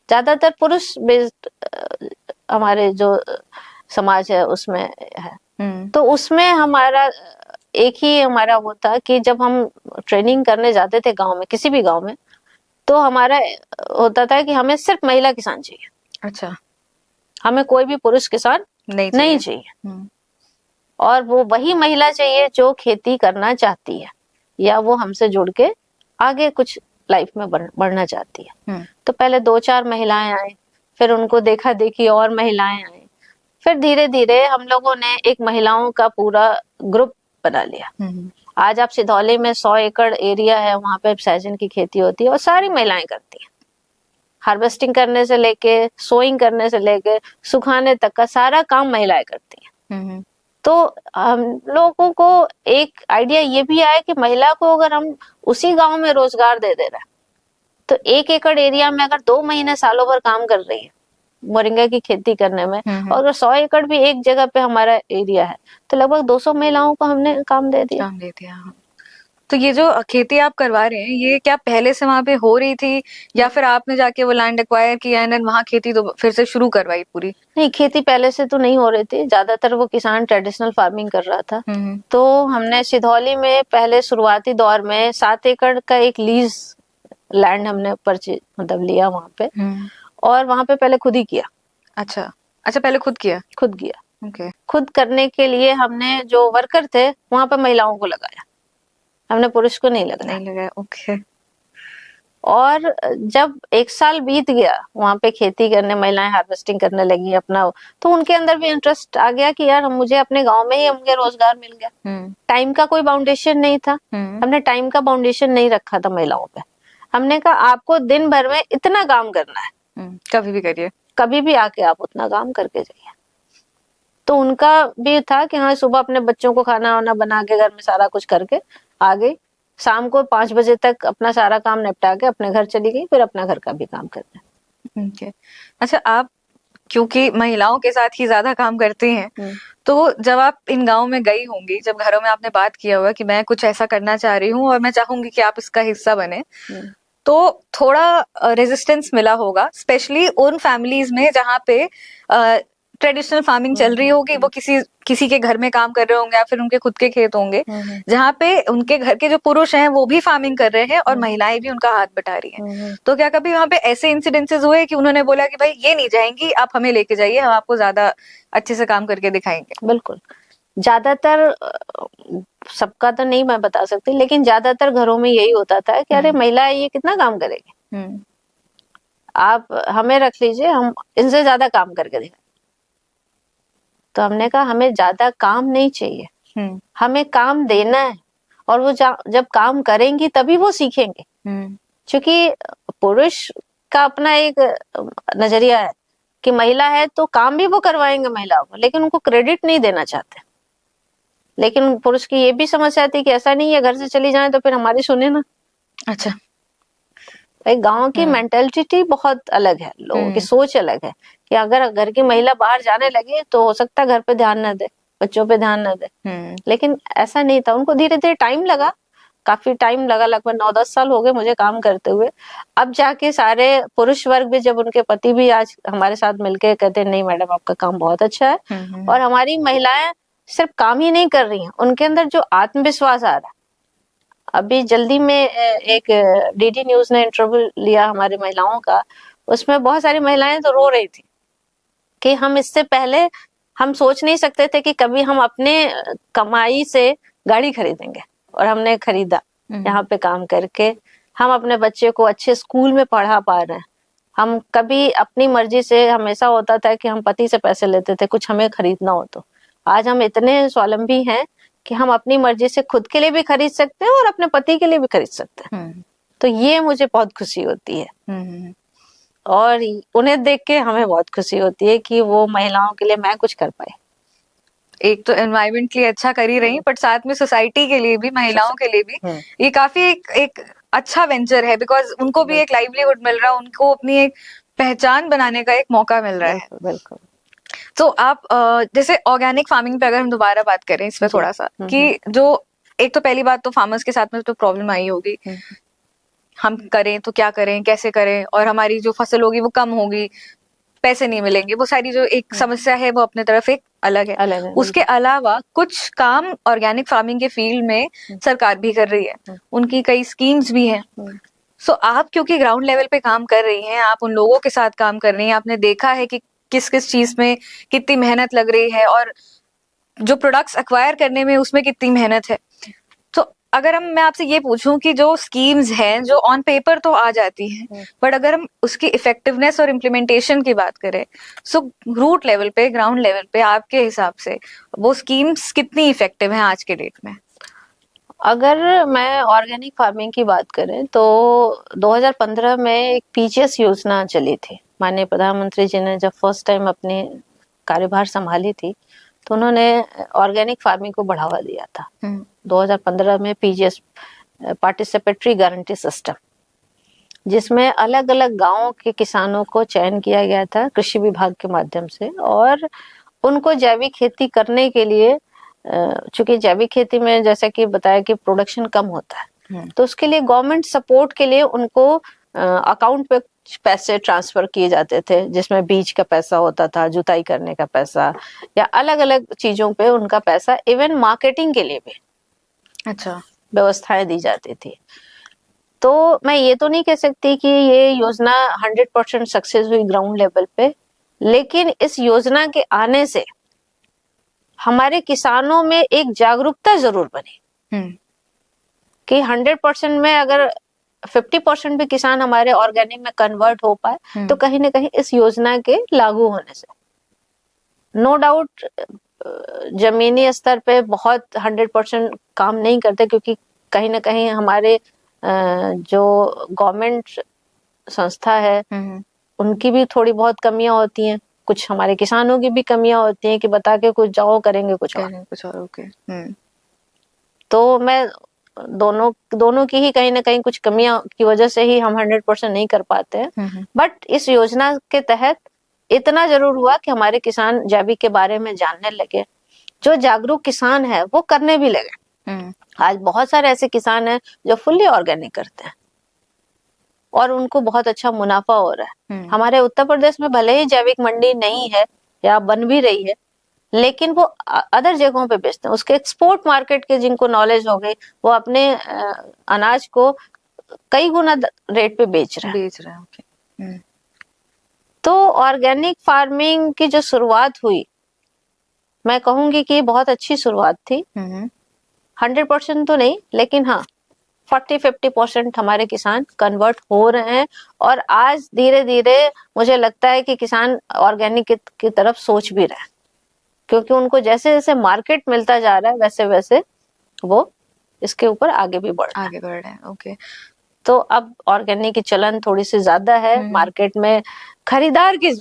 Speaker 2: ज्यादातर पुरुष बेस्ड हमारे जो समाज है उसमें है। तो उसमें हमारा एक ही हमारा वो था कि जब हम ट्रेनिंग करने जाते थे गांव में, किसी भी गांव में, तो हमारा होता था कि हमें सिर्फ महिला किसान चाहिए।
Speaker 1: अच्छा,
Speaker 2: हमें कोई भी पुरुष किसान नहीं चाहिए। और वो वही महिला चाहिए जो खेती करना चाहती है या वो हमसे जुड़ के आगे कुछ लाइफ में बढ़ना चाहती है। तो पहले 2-4 महिलाएं आई, फिर उनको देखा देखी और महिलाएं आई, फिर धीरे धीरे हम लोगों ने एक महिलाओं का पूरा ग्रुप बना लिया। आज आप सिधौली में 100 एकड़ एरिया है, वहां पे सहजन की खेती होती है और सारी महिलाएं करती हैं। हार्वेस्टिंग करने से लेके, सोइंग करने से लेके, सुखाने तक का सारा काम महिलाएं करती हैं। तो हम लोगों को एक आइडिया ये भी आया कि महिला को अगर हम उसी गांव में रोजगार दे रहे हैं, तो 1 एकड़ एरिया में अगर 2 महीने सालों भर काम कर रही है मोरिंगा की खेती करने में, और अगर 100 एकड़ भी एक जगह पे हमारा एरिया है, तो लगभग 200 महिलाओं को हमने काम दे दिया।
Speaker 1: तो ये जो खेती आप करवा रहे हैं, ये क्या पहले से वहां पे हो रही थी या फिर आपने जाके वो लैंड एक्वायर किया एंड वहां खेती तो फिर से शुरू करवाई पूरी?
Speaker 2: नहीं, खेती पहले से तो नहीं हो रही थी, ज्यादातर वो किसान ट्रेडिशनल फार्मिंग कर रहा था। तो हमने सिधौली में पहले शुरुआती दौर में 7 एकड़ का एक लीज लैंड हमने परचेज मतलब लिया वहां पे, और वहां पे पहले खुद ही किया।
Speaker 1: अच्छा, पहले खुद किया?
Speaker 2: खुद किया।
Speaker 1: ओके।
Speaker 2: खुद करने के लिए हमने जो वर्कर थे वहां पे महिलाओं को लगाया, हमने पुरुष को नहीं लगाया।
Speaker 1: ओके।
Speaker 2: और जब 1 साल बीत गया वहां पे खेती करने, महिलाएं हार्वेस्टिंग करने लगी अपना, तो उनके अंदर भी इंटरेस्ट आ गया कि यार मुझे अपने गांव में ही मुझे रोजगार मिल गया। टाइम का कोई बाउंडेशन नहीं था, हमने टाइम का बाउंडेशन नहीं रखा था महिलाओं पे। हमने कहा आपको दिन भर में इतना काम करना है,
Speaker 1: कभी भी करिए,
Speaker 2: कभी भी आके आप उतना काम करके जाइए। तो उनका भी था कि हाँ, सुबह अपने बच्चों को खाना वाना बना के घर में सारा कुछ करके आ गई, शाम को 5 बजे तक अपना सारा काम निपटा के अपने घर चली गई, फिर अपना घर का भी काम करना।
Speaker 1: ओके। अच्छा, आप क्योंकि महिलाओं के साथ ही ज्यादा काम करती हैं, तो जब आप इन गाँव में गई होंगी, जब घरों में आपने बात किया होगा कि मैं कुछ ऐसा करना चाह रही हूँ और मैं चाहूंगी कि आप इसका हिस्सा बने, तो थोड़ा रेजिस्टेंस मिला होगा, स्पेशली उन फैमिलीज में जहाँ पे ट्रेडिशनल फार्मिंग चल रही होगी, वो किसी के घर में काम कर रहे होंगे या फिर उनके खुद के खेत होंगे, जहाँ पे उनके घर के जो पुरुष हैं वो भी फार्मिंग कर रहे हैं और महिलाएं भी उनका हाथ बटा रही हैं। तो क्या कभी वहाँ पे ऐसे इंसिडेंसेस हुए कि उन्होंने बोला कि भाई ये नहीं जाएंगी, आप हमें लेके जाइए, हम आपको ज्यादा अच्छे से काम करके दिखाएंगे?
Speaker 2: बिल्कुल, ज्यादातर, सबका तो नहीं मैं बता सकती, लेकिन ज्यादातर घरों में यही होता था कि अरे महिला ये कितना काम करेगी, आप हमें रख लीजिए, हम इनसे ज्यादा काम करके दिखाएंगे। तो हमने कहा हमें ज्यादा काम नहीं चाहिए, हमें काम देना है, और वो जब काम करेंगी तभी वो सीखेंगे। क्योंकि पुरुष का अपना एक नजरिया है कि महिला है तो काम भी वो करवाएंगे महिलाओं को, लेकिन उनको क्रेडिट नहीं देना चाहते। लेकिन पुरुष की ये भी समस्या थी कि ऐसा नहीं है घर से चली जाए तो फिर हमारी सुने ना।
Speaker 1: अच्छा,
Speaker 2: भाई गांव की मेंटेलिटी बहुत अलग है, लोगों की सोच अलग है कि अगर घर की महिला बाहर जाने लगे तो हो सकता है घर पे ध्यान न दे, बच्चों पे ध्यान न दे। लेकिन ऐसा नहीं था, उनको धीरे धीरे टाइम लगा, काफी टाइम लगा, लगभग 9-10 साल हो गए मुझे काम करते हुए। अब जाके सारे पुरुष वर्ग भी, जब उनके पति भी आज हमारे साथ मिलके कहते हैं नहीं मैडम आपका काम बहुत अच्छा है, और हमारी महिलाएं सिर्फ काम ही नहीं कर रही हैं, उनके अंदर जो आत्मविश्वास आ रहा है। अभी जल्दी में एक डीडी न्यूज ने इंटरव्यू लिया हमारी महिलाओं का, उसमें बहुत सारी महिलाएं तो रो रही थी कि हम इससे पहले हम सोच नहीं सकते थे कि कभी हम अपने कमाई से गाड़ी खरीदेंगे, और हमने खरीदा। यहाँ पे काम करके हम अपने बच्चे को अच्छे स्कूल में पढ़ा पा रहे हैं। हम कभी अपनी मर्जी से, हमेशा होता था कि हम पति से पैसे लेते थे कुछ हमें खरीदना हो तो। आज हम इतने स्वावलंबी हैं कि हम अपनी मर्जी से खुद के लिए भी खरीद सकते हैं और अपने पति के लिए भी खरीद सकते हैं। तो ये मुझे बहुत खुशी होती है, और उन्हें देख के हमें बहुत खुशी होती है कि वो महिलाओं के लिए मैं कुछ कर पाए।
Speaker 1: एक तो एनवायरमेंट के लिए अच्छा कर ही रही, बट साथ में सोसाइटी के लिए भी, महिलाओं के लिए भी ये काफी एक अच्छा वेंचर है, बिकॉज उनको भी एक लाइवलीहुड मिल रहा है, उनको अपनी एक पहचान बनाने का एक मौका मिल रहा है।
Speaker 2: बिल्कुल।
Speaker 1: तो आप जैसे ऑर्गेनिक फार्मिंग पे अगर हम दोबारा बात करें इसमें थोड़ा सा, कि जो एक तो पहली बात तो फार्मर्स के साथ में तो प्रॉब्लम आई होगी, हम करें तो क्या करें, कैसे करें, और हमारी जो फसल होगी वो कम होगी, पैसे नहीं मिलेंगे, वो सारी जो एक समस्या है वो अपने तरफ एक अलग है। उसके अलावा कुछ काम ऑर्गेनिक फार्मिंग के फील्ड में सरकार भी कर रही है, उनकी कई स्कीम्स भी हैं। सो आप क्योंकि ग्राउंड लेवल पे काम कर रही हैं, आप उन लोगों के साथ काम कर रही हैं, आपने देखा है कि किस किस चीज में कितनी मेहनत लग रही है, और जो प्रोडक्ट्स एक्वायर करने में उसमें कितनी मेहनत है। तो अगर मैं आपसे ये पूछूं कि जो स्कीम्स हैं जो ऑन पेपर तो आ जाती हैं, बट अगर हम उसकी इफेक्टिवनेस और इम्प्लीमेंटेशन की बात करें, सो रूट लेवल पे, ग्राउंड लेवल पे आपके हिसाब से वो स्कीम्स कितनी इफेक्टिव हैं आज के डेट में?
Speaker 2: अगर मैं ऑर्गेनिक फार्मिंग की बात करें तो 2015 में एक पीजीएस योजना चली थी। माननीय प्रधानमंत्री जी ने जब फर्स्ट टाइम अपनी कार्यभार संभाली थी तो उन्होंने ऑर्गेनिक फार्मिंग को बढ़ावा दिया था। 2015 में पीजीएस, पार्टिसिपेटरी गारंटी सिस्टम, जिसमें अलग अलग गांवों के किसानों को चयन किया गया था कृषि विभाग के माध्यम से, और उनको जैविक खेती करने के लिए, चूंकि जैविक खेती में जैसा कि बताया कि प्रोडक्शन कम होता है, तो उसके लिए गवर्नमेंट सपोर्ट के लिए उनको अकाउंट पे पैसे ट्रांसफर किए जाते थे, जिसमें बीज का पैसा होता था, जुताई करने का पैसा, या अलग अलग चीजों पे उनका पैसा, इवन मार्केटिंग के लिए भी
Speaker 1: अच्छा
Speaker 2: व्यवस्थाएं दी जाती थी। तो मैं ये तो नहीं कह सकती कि ये योजना 100% सक्सेस हुई ग्राउंड लेवल पे, लेकिन इस योजना के आने से हमारे किसानों में एक जागरूकता जरूर बनी कि 100% में अगर 50% भी किसान हमारे ऑर्गेनिक में कन्वर्ट हो पाए तो कहीं ना कहीं इस योजना के लागू होने से नो डाउट जमीनी स्तर पे बहुत 100% काम नहीं करते, क्योंकि कहीं ना कहीं हमारे जो गवर्नमेंट संस्था है उनकी भी थोड़ी बहुत कमियां होती हैं, कुछ हमारे किसानों की भी कमियां होती हैं कि बता के कुछ जाओ, करेंगे कुछ और।
Speaker 1: ओके।
Speaker 2: तो मैं दोनों की ही कहीं ना कहीं कुछ कमियां की वजह से ही हम 100% नहीं कर पाते हैं। बट इस योजना के तहत इतना जरूर हुआ कि हमारे किसान जैविक के बारे में जानने लगे, जो जागरूक किसान है वो करने भी लगे। आज बहुत सारे ऐसे किसान हैं जो फुल्ली ऑर्गेनिक करते हैं और उनको बहुत अच्छा मुनाफा हो रहा है। हमारे उत्तर प्रदेश में भले ही जैविक मंडी नहीं है या बन भी रही है, लेकिन वो अदर जगहों पे बेचते हैं। उसके एक्सपोर्ट मार्केट के जिनको नॉलेज हो गई, वो अपने अनाज को कई गुना रेट पे बेच रहे हैं।
Speaker 1: ओके।
Speaker 2: तो ऑर्गेनिक फार्मिंग की जो शुरुआत हुई, मैं कहूंगी कि बहुत अच्छी शुरुआत थी। 100% तो नहीं, लेकिन हाँ 40-50% हमारे किसान कन्वर्ट हो रहे हैं, और आज धीरे धीरे मुझे लगता है कि किसान ऑर्गेनिक की तरफ सोच भी रहे हैं, क्योंकि उनको जैसे जैसे मार्केट मिलता जा रहा है वैसे वैसे वो इसके ऊपर आगे भी बढ़ रहे हैं।
Speaker 1: ओके।
Speaker 2: तो अब ऑर्गेनिक की चलन थोड़ी सी ज्यादा है मार्केट में, खरीदार की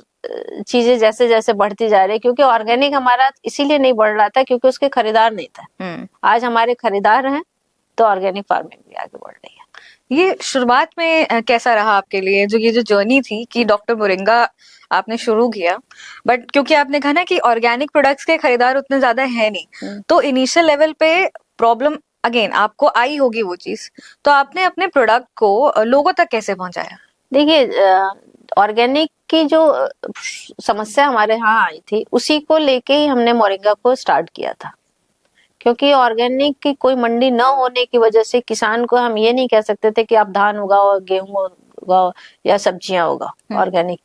Speaker 2: चीजें जैसे जैसे बढ़ती जा रही है, क्योंकि ऑर्गेनिक हमारा इसीलिए नहीं बढ़ रहा था क्योंकि उसके खरीदार नहीं था। आज हमारे खरीदार हैं तो ऑर्गेनिक फार्मिंग भी आगे बढ़ रही है।
Speaker 1: ये शुरुआत में कैसा रहा आपके लिए, जो ये जो जर्नी थी कि डॉक्टर मोरिंगा आपने शुरू किया, बट क्योंकि आपने कहा ना कि ऑर्गेनिक प्रोडक्ट्स के खरीदार उतने ज्यादा है नहीं, तो इनिशियल लेवल पे प्रॉब्लम अगेन आपको आई होगी वो चीज, तो आपने अपने प्रोडक्ट को लोगों तक कैसे पहुंचाया?
Speaker 2: देखिए, ऑर्गेनिक की जो समस्या हमारे यहाँ आई थी उसी को लेके ही हमने मोरिंगा को स्टार्ट किया था, क्योंकि ऑर्गेनिक की कोई मंडी न होने की वजह से किसान को हम ये नहीं कह सकते थे कि आप धान उगाओ, गेहूं उगाओ या सब्जियां उगाओ ऑर्गेनिक,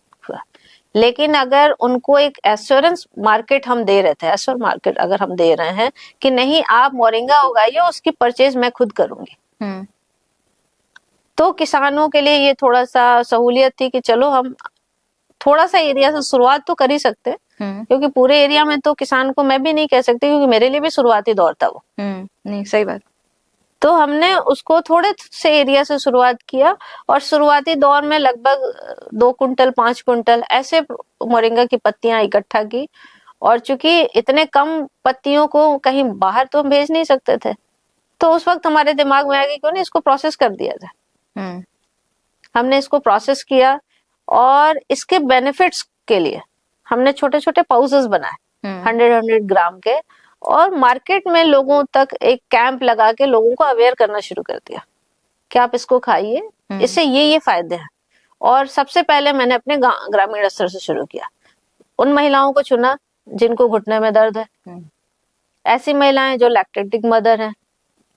Speaker 2: लेकिन अगर उनको एक एश्योरेंस मार्केट हम दे रहे थे, एश्योर मार्केट अगर हम दे रहे हैं कि नहीं आप मोरिंगा उगाइए, उसकी परचेज मैं खुद करूंगी, तो किसानों के लिए ये थोड़ा सा सहूलियत थी कि चलो हम थोड़ा सा एरिया से शुरुआत तो कर ही सकते हैं, क्योंकि पूरे एरिया में तो किसान को मैं भी नहीं कह सकती, क्योंकि मेरे लिए भी शुरुआती दौर था वो।
Speaker 1: नहीं, सही बात।
Speaker 2: तो हमने उसको थोड़े से एरिया से शुरुआत किया और शुरुआती दौर में लगभग 2 कुंटल 5 कुंटल ऐसे मोरिंगा की पत्तियां इकट्ठा की। और चूंकि इतने कम पत्तियों को कहीं बाहर तो हम भेज नहीं सकते थे, तो उस वक्त हमारे दिमाग में आ गया क्यों नहीं इसको प्रोसेस कर दिया जाए। हमने इसको प्रोसेस किया और इसके बेनिफिट्स के लिए हमने छोटे छोटे पाउचेस बनाए 100 ग्राम के, और मार्केट में लोगों तक एक कैंप लगा के लोगों को अवेयर करना शुरू कर दिया कि आप इसको खाइए, इससे ये फायदे हैं। और सबसे पहले मैंने अपने ग्रामीण स्तर से शुरू किया। उन महिलाओं को चुना जिनको घुटने में दर्द है, ऐसी महिलाएं जो लैक्टेटिक मदर हैं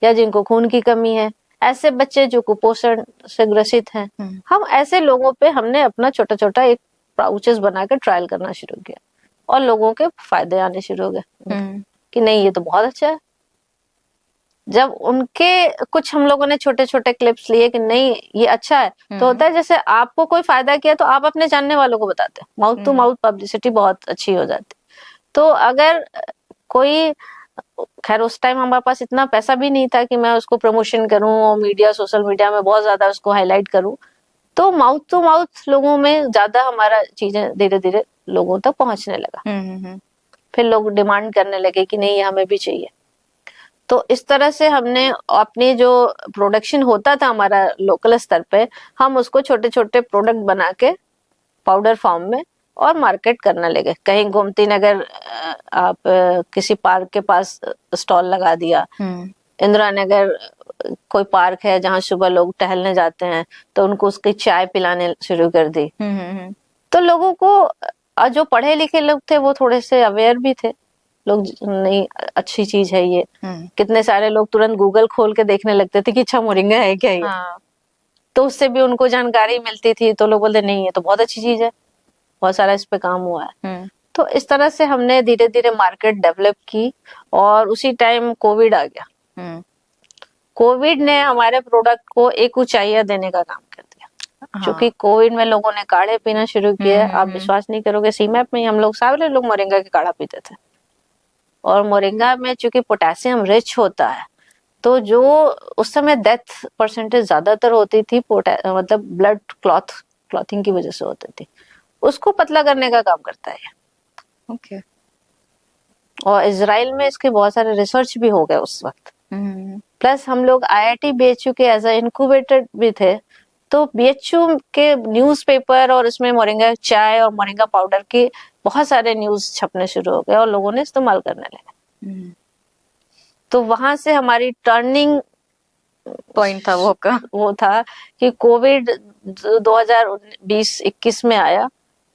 Speaker 2: या जिनको खून की कमी है, ऐसे बच्चे जो कुपोषण से ग्रसित हैं। हम ऐसे लोगों पे हमने अपना छोटा छोटा एक पाउचेस बना के ट्रायल करना शुरू किया और लोगों के फायदे आने शुरू हो गए कि नहीं ये तो बहुत अच्छा है। जब उनके कुछ हम लोगों ने छोटे छोटे क्लिप्स लिए कि नहीं ये अच्छा है, तो होता है जैसे आपको कोई फायदा किया तो आप अपने जानने वालों को बताते हैं, माउथ टू माउथ पब्लिसिटी बहुत अच्छी हो जाती। तो अगर कोई, खैर उस टाइम हमारे पास इतना पैसा भी नहीं था कि मैं उसको प्रमोशन करूं और मीडिया सोशल मीडिया में बहुत ज्यादा उसको हाईलाइट करूं, तो माउथ टू माउथ लोगों में ज्यादा हमारा चीजें धीरे धीरे लोगों तक पहुंचने लगा। फिर लोग डिमांड करने लगे कि नहीं ये हमें भी चाहिए। तो इस तरह से हमने अपनी जो प्रोडक्शन होता था हमारा लोकल स्तर पे, हम उसको छोटे छोटे प्रोडक्ट बना के पाउडर फॉर्म में और मार्केट करने लगे। कहीं गोमती नगर आप किसी पार्क के पास स्टॉल लगा दिया, इंदिरा नगर कोई पार्क है जहाँ सुबह लोग टहलने जाते हैं तो उनको उसकी चाय पिलाने शुरू कर दी। तो लोगों को जो पढ़े लिखे लोग थे वो थोड़े से अवेयर भी थे, लोग नहीं अच्छी चीज है ये। कितने सारे लोग तुरंत गूगल खोल के देखने लगते थे कि अच्छा मोरिंगा है क्या ये। तो उससे भी उनको जानकारी मिलती थी, तो लोग बोलते नहीं ये तो बहुत अच्छी चीज है, बहुत सारा इस पे काम हुआ है। तो इस तरह से हमने धीरे धीरे मार्केट डेवलप की और उसी टाइम कोविड आ गया। कोविड ने हमारे प्रोडक्ट को एक ऊंचाइयां देने का काम कर दिया। क्योंकि कोविड में लोगों ने काढ़े पीना शुरू किया। आप विश्वास नहीं करोगे, सीमैप में ही हम लोग सारे लोग मोरिंगा के काढ़ा पीते थे। और मोरिंगा में चूंकि पोटेशियम रिच होता है, तो जो उस समय डेथ परसेंटेज ज्यादातर होती थी मतलब ब्लड क्लॉथिंग की वजह से होती थी, उसको पतला करने का काम करता है।
Speaker 1: ओके।
Speaker 2: और इजराइल में इसके बहुत सारे रिसर्च भी हो गए उस वक्त। प्लस हम लोग IIT BHU के एज ए इनक्यूबेटर भी थे, तो BHU के न्यूज़पेपर और उसमें मोरिंगा चाय और मोरिंगा पाउडर के बहुत सारे न्यूज छपने शुरू हो गए और लोगों ने इस्तेमाल करने लगे। तो वहां से हमारी टर्निंग
Speaker 1: पॉइंट था
Speaker 2: वो था कि कोविड 2020-21 में आया,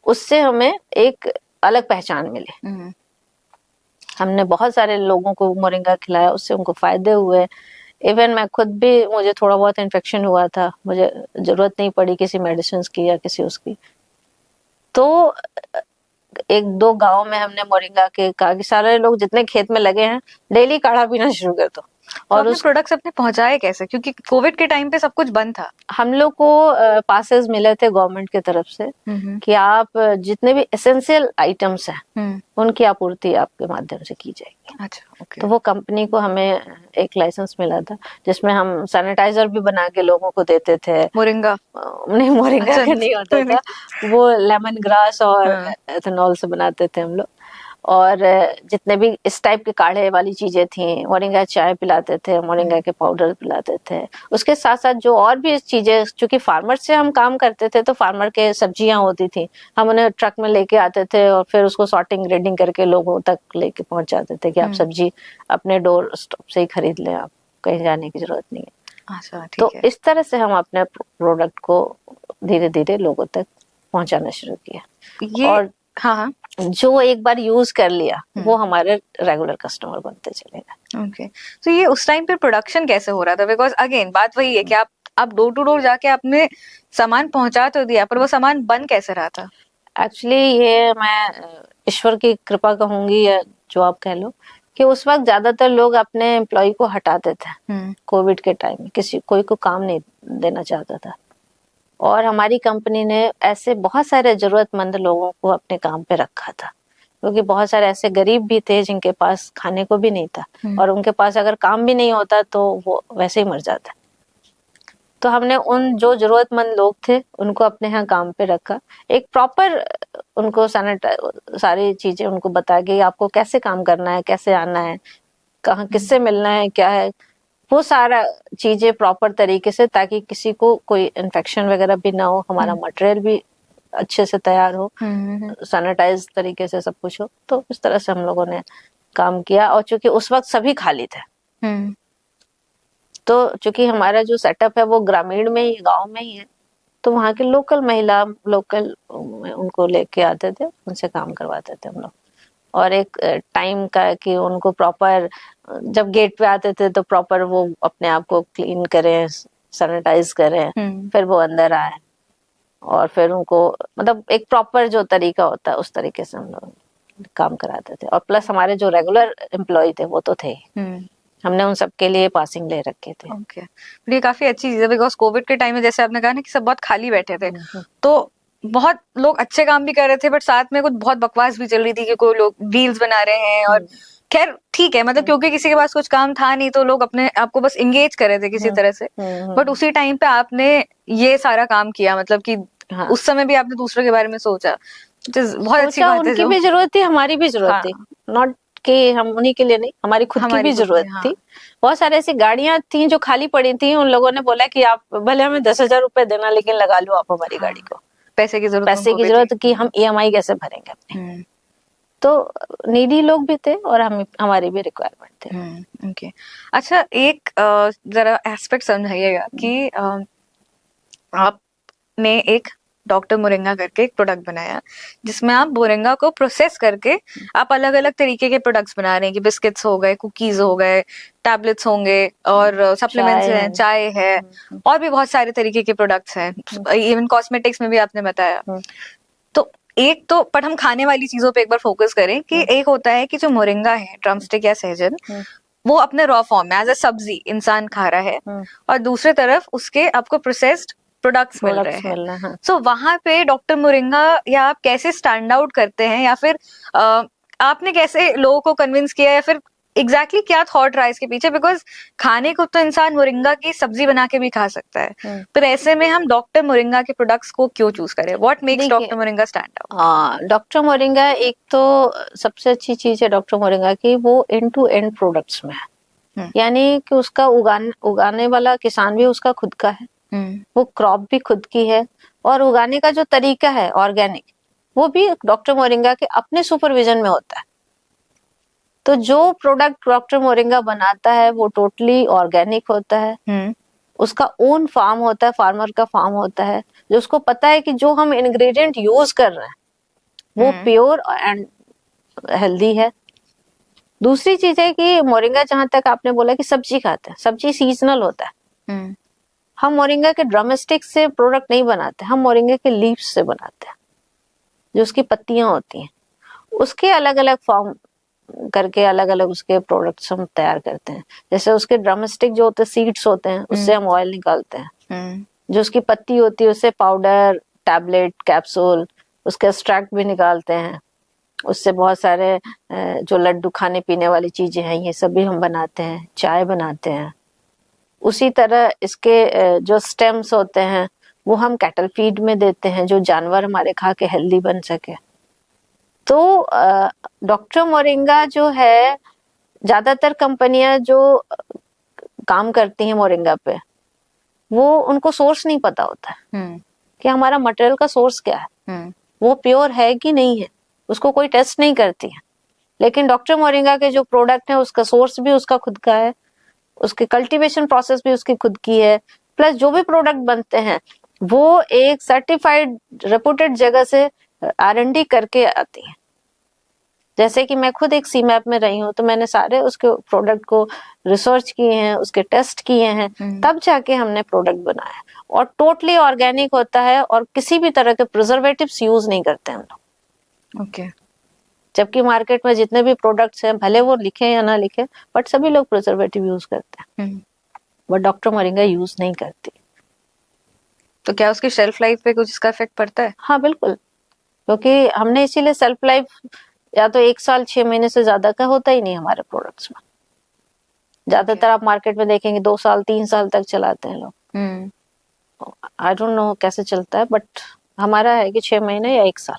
Speaker 2: उससे हमें एक अलग पहचान मिली। हमने बहुत सारे लोगों को मोरिंगा खिलाया, उससे उनको फायदे हुए। इवन मैं खुद भी, मुझे थोड़ा बहुत इन्फेक्शन हुआ था, मुझे जरूरत नहीं पड़ी किसी मेडिसिन की या किसी उसकी। तो 1-2 गांव में हमने मोरिंगा के कहा कि सारे लोग जितने खेत में लगे हैं डेली काढ़ा पीना शुरू कर दो।
Speaker 1: और उस प्रोडक्ट्स अपने पहुंचाए कैसे, क्योंकि कोविड के टाइम पे सब कुछ बंद था।
Speaker 2: हम लोग को पासेस मिले थे गवर्नमेंट की तरफ से कि आप जितने भी एसेंशियल आइटम्स हैं उनकी आपूर्ति आपके माध्यम से की जाएगी।
Speaker 1: अच्छा, ओके।
Speaker 2: तो वो कंपनी को हमें एक लाइसेंस मिला था जिसमें हम सैनिटाइजर भी बना के लोगों को देते थे।
Speaker 1: मोरिंगा
Speaker 2: नहीं, मोरिंगा का नहीं होता था, वो लेमन ग्रास और एथेनॉल से बनाते थे हम लोग। और जितने भी इस टाइप के काढ़े वाली चीजें थी, मोरिंगा चाय पिलाते थे, मोरिंगा के पाउडर पिलाते थे। उसके साथ साथ जो और भी चीजें, चूंकि फार्मर से हम काम करते थे तो फार्मर के सब्जियां होती थी, हम उन्हें ट्रक में लेके आते थे और फिर उसको सॉर्टिंग ग्रेडिंग करके लोगों तक लेके पहुंच जाते थे कि आप सब्जी अपने डोर स्टॉप से ही खरीद लें, आप कहीं जाने की जरूरत नहीं है।
Speaker 1: अच्छा, ठीक
Speaker 2: तो
Speaker 1: है।
Speaker 2: इस तरह से हम अपने प्रोडक्ट को धीरे धीरे लोगों तक पहुंचाना शुरू किया। और
Speaker 1: हाँ,
Speaker 2: जो एक बार यूज कर लिया वो हमारे रेगुलर कस्टमर बनते चले गए।
Speaker 1: ओके। तो ये उस टाइम पे प्रोडक्शन कैसे हो रहा था? बिकॉज अगेन बात वही है कि आप डोर टू डोर जाके आपने सामान पहुंचा तो दिया, पर वो सामान बन कैसे रहा था?
Speaker 2: एक्चुअली ये मैं ईश्वर की कृपा कहूंगी, या जो आप कह लो, कि उस वक्त ज्यादातर लोग अपने एम्प्लॉय को हटाते थे कोविड के टाइम में, कोई को काम नहीं देना चाहता था। और हमारी कंपनी ने ऐसे बहुत सारे जरूरतमंद लोगों को अपने काम पे रखा था, क्योंकि बहुत सारे ऐसे गरीब भी थे जिनके पास खाने को भी नहीं था, और उनके पास अगर काम भी नहीं होता तो वो वैसे ही मर जाता। तो हमने उन जो जरूरतमंद लोग थे उनको अपने यहाँ काम पे रखा, एक प्रॉपर उनको सारी चीजें उनको बता के आपको कैसे काम करना है, कैसे आना है, कहाँ किससे मिलना है, क्या है, वो सारा चीजें प्रॉपर तरीके से, ताकि किसी को कोई इन्फेक्शन वगैरह भी ना हो, हमारा मटेरियल भी अच्छे से तैयार हो, सैनिटाइज तरीके से सब कुछ हो। तो इस तरह से हम लोगों ने काम किया। और चूंकि उस वक्त सभी खाली थे, तो चूंकि हमारा जो सेटअप है वो ग्रामीण में ही, गांव में ही है, तो वहाँ के लोकल महिला, लोकल उनको लेके आते थे, उनसे काम करवाते थे हम लोग। और एक टाइम का कि उनको प्रॉपर, जब गेट पे आते थे तो प्रॉपर वो अपने आप को क्लीन करें, सैनिटाइज करें, फिर वो अंदर आए, और फिर उनको मतलब एक प्रॉपर जो तरीका होता है उस तरीके से हम लोग काम कराते थे। और प्लस हमारे जो रेगुलर एम्प्लॉय थे वो तो थे ही, हमने उन सबके लिए पासिंग ले रखे थे।
Speaker 1: ओके, ये काफी अच्छी चीज है, बिकॉज कोविड के टाइम में जैसे आपने कहा ना कि सब बहुत खाली बैठे थे, तो बहुत लोग अच्छे काम भी कर रहे थे, बट साथ में कुछ बहुत बकवास भी चल रही थी कि कोई लोग रील्स बना रहे हैं। और खैर ठीक है, मतलब क्योंकि किसी के पास कुछ काम था नहीं तो लोग अपने आपको बस इंगेज कर रहे थे किसी तरह से। बट उसी टाइम पे आपने ये सारा काम किया, मतलब कि उस समय भी आपने दूसरों के बारे में सोचा, बहुत अच्छी बात है।
Speaker 2: उनकी भी जरूरत थी, हमारी भी जरूरत थी, नॉट कि हम उन्हीं के लिए नहीं, हमारी खुद की भी जरूरत थी। बहुत सारे ऐसी गाड़ियां थी जो खाली पड़ी थी, उन लोगों ने बोला कि आप भले हमें 10,000 रुपए देना, लेकिन लगा लो आप हमारी गाड़ी को।
Speaker 1: पैसे की जरूरत
Speaker 2: कि हम EMI कैसे भरेंगे अपने। तो नीडी लोग भी थे और हमारी भी रिक्वायरमेंट थे।
Speaker 1: ओके, अच्छा एक जरा एस्पेक्ट समझाइएगा कि आपने एक डॉक्टर मोरिंगा करके एक प्रोडक्ट बनाया, जिसमें आप मोरिंगा को प्रोसेस करके आप अलग अलग तरीके के प्रोडक्ट्स बना रहे हैं, कि बिस्किट्स हो गए, कुकीज हो गए, टैबलेट्स होंगे, और सप्लीमेंट्स हैं, चाय है, और भी बहुत सारे तरीके के प्रोडक्ट्स हैं, इवन कॉस्मेटिक्स में भी आपने बताया। तो एक तो पर हम खाने वाली चीजों पे एक बार फोकस करें कि एक होता है कि जो मोरिंगा है, ड्रमस्टिक या सहजन, वो अपने रॉ फॉर्म में एज अ सब्जी इंसान खा रहा है, और दूसरी तरफ उसके आपको प्रोसेस्ड प्रोडक्ट्स मिल रहे हैं। सो वहां पे डॉक्टर मोरिंगा या आप कैसे स्टैंड आउट करते हैं, या फिर आपने कैसे लोगों को कन्विंस किया, या फिर एग्जैक्टली क्या थॉट रहा इसके पीछे? बिकॉज खाने को तो इंसान मोरिंगा की सब्जी बना के भी खा सकता है, पर ऐसे में हम डॉक्टर मोरिंगा के प्रोडक्ट्स को क्यों चूज करें? What makes doctor moringa stand out?
Speaker 2: Doctor moringa, एक तो सबसे अच्छी चीज है डॉक्टर मोरिंगा की, वो एंड टू एंड प्रोडक्ट्स में है। यानी कि उसका उगाने वाला किसान भी उसका खुद का है, वो क्रॉप भी खुद की है, और उगाने का जो तरीका है ऑर्गेनिक, वो भी डॉक्टर मोरिंगा के अपने सुपरविजन में होता है। तो जो प्रोडक्ट डॉक्टर मोरिंगा बनाता है वो टोटली ऑर्गेनिक होता है, उसका ओन फार्म होता है, फार्मर का फार्म होता है, जो उसको पता है कि जो हम इंग्रेडिएंट यूज कर रहे हैं वो प्योर एंड हेल्दी है। दूसरी चीज है कि मोरिंगा, जहां तक आपने बोला कि सब्जी खाते हैं, सब्जी सीजनल होता है। हम मोरिंगा के ड्रमस्टिक से प्रोडक्ट नहीं बनाते, हम मोरिंगा के लीव्स से बनाते हैं, जो उसकी पत्तियां होती हैं, उसके अलग अलग फॉर्म करके अलग अलग उसके प्रोडक्ट्स हम तैयार करते हैं। जैसे उसके ड्रमस्टिक जो होते हैं, सीड्स होते हैं, उससे हम ऑयल निकालते हैं। जो उसकी पत्ती होती है उससे पाउडर, टैबलेट, कैप्सूल, उसके एक्सट्रैक्ट भी निकालते हैं। उससे बहुत सारे जो लड्डू खाने पीने वाली चीजें हैं, ये सब भी हम बनाते हैं, चाय बनाते हैं। उसी तरह इसके जो स्टेम्स होते हैं वो हम कैटल फीड में देते हैं, जो जानवर हमारे खा के हेल्दी बन सके। तो डॉक्टर मोरिंगा जो है, ज्यादातर कंपनियां जो काम करती हैं मोरिंगा पे, वो उनको सोर्स नहीं पता होता है कि हमारा मटेरियल का सोर्स क्या है, वो प्योर है कि नहीं है, उसको कोई टेस्ट नहीं करती है। लेकिन डॉक्टर मोरिंगा के जो प्रोडक्ट है उसका सोर्स भी उसका खुद का है, उसके कल्टीवेशन प्रोसेस भी उसकी खुद की है, प्लस जो भी प्रोडक्ट बनते हैं वो एक सर्टिफाइड रेपुटेड जगह से R&D करके आती है। जैसे कि मैं खुद एक सीमैप में रही हूँ, तो मैंने सारे उसके प्रोडक्ट को रिसर्च किए हैं, उसके टेस्ट किए हैं, तब जाके हमने प्रोडक्ट बनाया। और टोटली ऑर्गेनिक होता है और किसी भी तरह के प्रिजर्वेटिव्स यूज नहीं करते हम लोग।
Speaker 1: ओके।
Speaker 2: जबकि मार्केट में जितने भी प्रोडक्ट्स हैं, भले वो लिखे या ना लिखे, बट सभी लोग प्रिजर्वेटिव यूज करते हैं, बट डॉक्टर मोरिंगा यूज नहीं करती।
Speaker 1: तो क्या उसकी शेल्फ लाइफ पे कुछ इसका इफेक्ट पड़ता है?
Speaker 2: हाँ बिल्कुल, क्योंकि हमने इसीलिए शेल्फ लाइफ या तो 1 साल 6 महीने से ज्यादा का होता ही नहीं हमारे प्रोडक्ट्स में। ज्यादातर आप मार्केट में देखेंगे 2 साल 3 साल तक चलाते हैं लोग। आई डोंट नो कैसे चलता है, बट हमारा है कि 6 महीने या 1 साल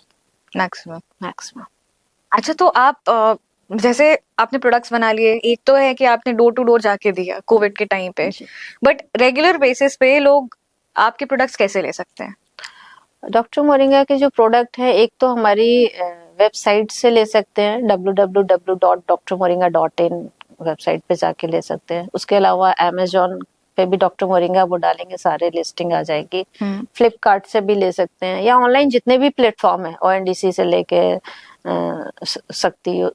Speaker 1: मैक्सिमम। अच्छा, तो आप जैसे आपने प्रोडक्ट्स बना लिए, एक तो है कि आपने डोर टू डोर जाके दिया कोविड के टाइम पे, बट रेगुलर बेसिस पे लोग आपके प्रोडक्ट्स कैसे ले सकते हैं?
Speaker 2: डॉक्टर मोरिंगा के जो प्रोडक्ट है, एक तो हमारी वेबसाइट से ले सकते हैं, www.drmoringa.in वेबसाइट पे जाके ले सकते हैं। उसके अलावा अमेजोन पे भी डॉक्टर मोरिंगा वो डालेंगे, सारे लिस्टिंग आ जाएगी। फ्लिपकार्ट से भी ले सकते हैं, या ऑनलाइन जितने भी प्लेटफॉर्म है, ONDC से लेके शक्ति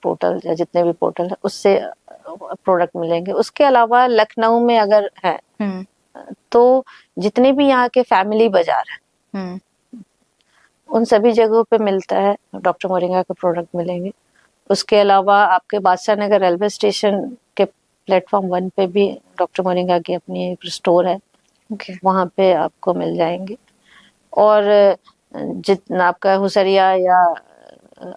Speaker 2: पोर्टल या जितने भी पोर्टल है, उससे प्रोडक्ट मिलेंगे। उसके अलावा लखनऊ में अगर है तो जितने भी यहाँ के फैमिली बाजार है, उन सभी जगहों पे मिलता है, डॉक्टर मोरिंगा के प्रोडक्ट मिलेंगे। उसके अलावा आपके बादशाह नगर रेलवे स्टेशन के प्लेटफॉर्म 1 पे भी डॉक्टर मोरिंगा की अपनी एक स्टोर है, वहाँ पे आपको मिल जाएंगे। और जितना आपका हुसरिया या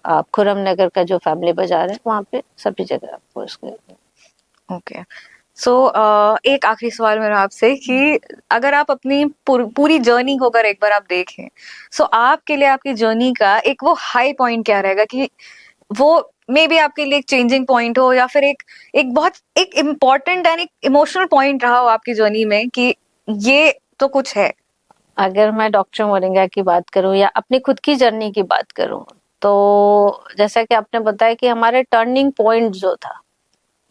Speaker 2: आप खुरम नगर का जो फैमिली बाजार है, वहाँ पे सभी जगह आपको इसके।
Speaker 1: ओके। सो एक आखिरी सवाल मेरा आपसे कि अगर आप अपनी पूरी जर्नी को अगर एक बार आप देखें, सो आपके लिए आपकी जर्नी का एक वो हाई पॉइंट क्या रहेगा, कि वो मे बी आपके लिए एक चेंजिंग पॉइंट हो, या फिर एक बहुत एक इम्पोर्टेंट एंड एक इमोशनल पॉइंट रहा हो आपकी जर्नी में कि ये तो कुछ है?
Speaker 2: अगर मैं डॉक्टर मोरिंगा की बात करूं या अपनी खुद की जर्नी की बात करूं, तो जैसा कि आपने बताया कि हमारे टर्निंग पॉइंट जो था,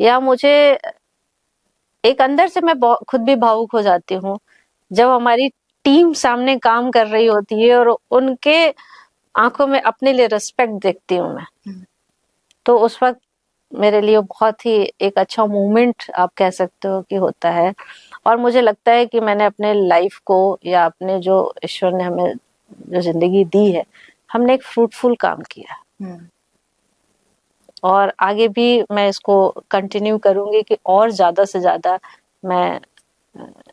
Speaker 2: या मुझे एक अंदर से मैं खुद भी भावुक हो जाती हूँ जब हमारी टीम सामने काम कर रही होती है और उनके आंखों में अपने लिए रिस्पेक्ट देखती हूँ मैं, तो उस वक्त मेरे लिए बहुत ही एक अच्छा मोमेंट आप कह सकते हो कि होता है। और मुझे लगता है कि मैंने अपने लाइफ को, या अपने जो ईश्वर ने हमें जो जिंदगी दी है, हमने एक फ्रूटफुल काम किया। और आगे भी मैं इसको कंटिन्यू करूंगी कि और ज्यादा से ज्यादा मैं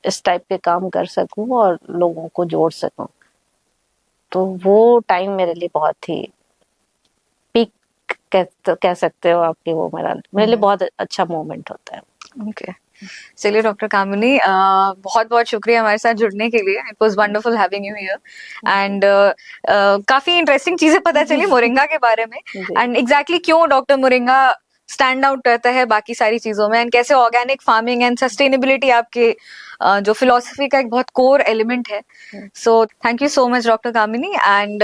Speaker 2: इस टाइप के काम कर सकूं और लोगों को जोड़ सकूं। तो वो टाइम मेरे लिए बहुत ही पीक कह सकते हो आपके, वो मेरे लिए बहुत अच्छा मोमेंट होता है।
Speaker 1: ओके, चलिए डॉक्टर कामिनी, बहुत बहुत शुक्रिया हमारे साथ जुड़ने के लिए। It was wonderful having you here, and काफी इंटरेस्टिंग चीजें पता चली मोरिंगा के बारे में, एंड एग्जैक्टली क्यों डॉक्टर मोरिंगा स्टैंड आउट करता है बाकी सारी चीजों में, एंड कैसे ऑर्गेनिक फार्मिंग एंड सस्टेनेबिलिटी आपके जो फिलोसफी का एक बहुत कोर एलिमेंट है। So thank you so much doctor Kamini, and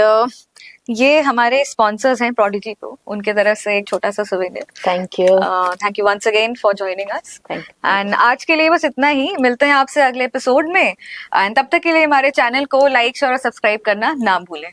Speaker 1: ये हमारे स्पॉन्सर्स हैं प्रोडिजी को, उनके तरफ से एक छोटा सा souvenir. Thank you once again for joining us. And आज के लिए बस इतना ही, मिलते हैं आपसे अगले एपिसोड में, एंड तब तक के लिए हमारे चैनल को लाइक शेयर और सब्सक्राइब करना ना भूलें।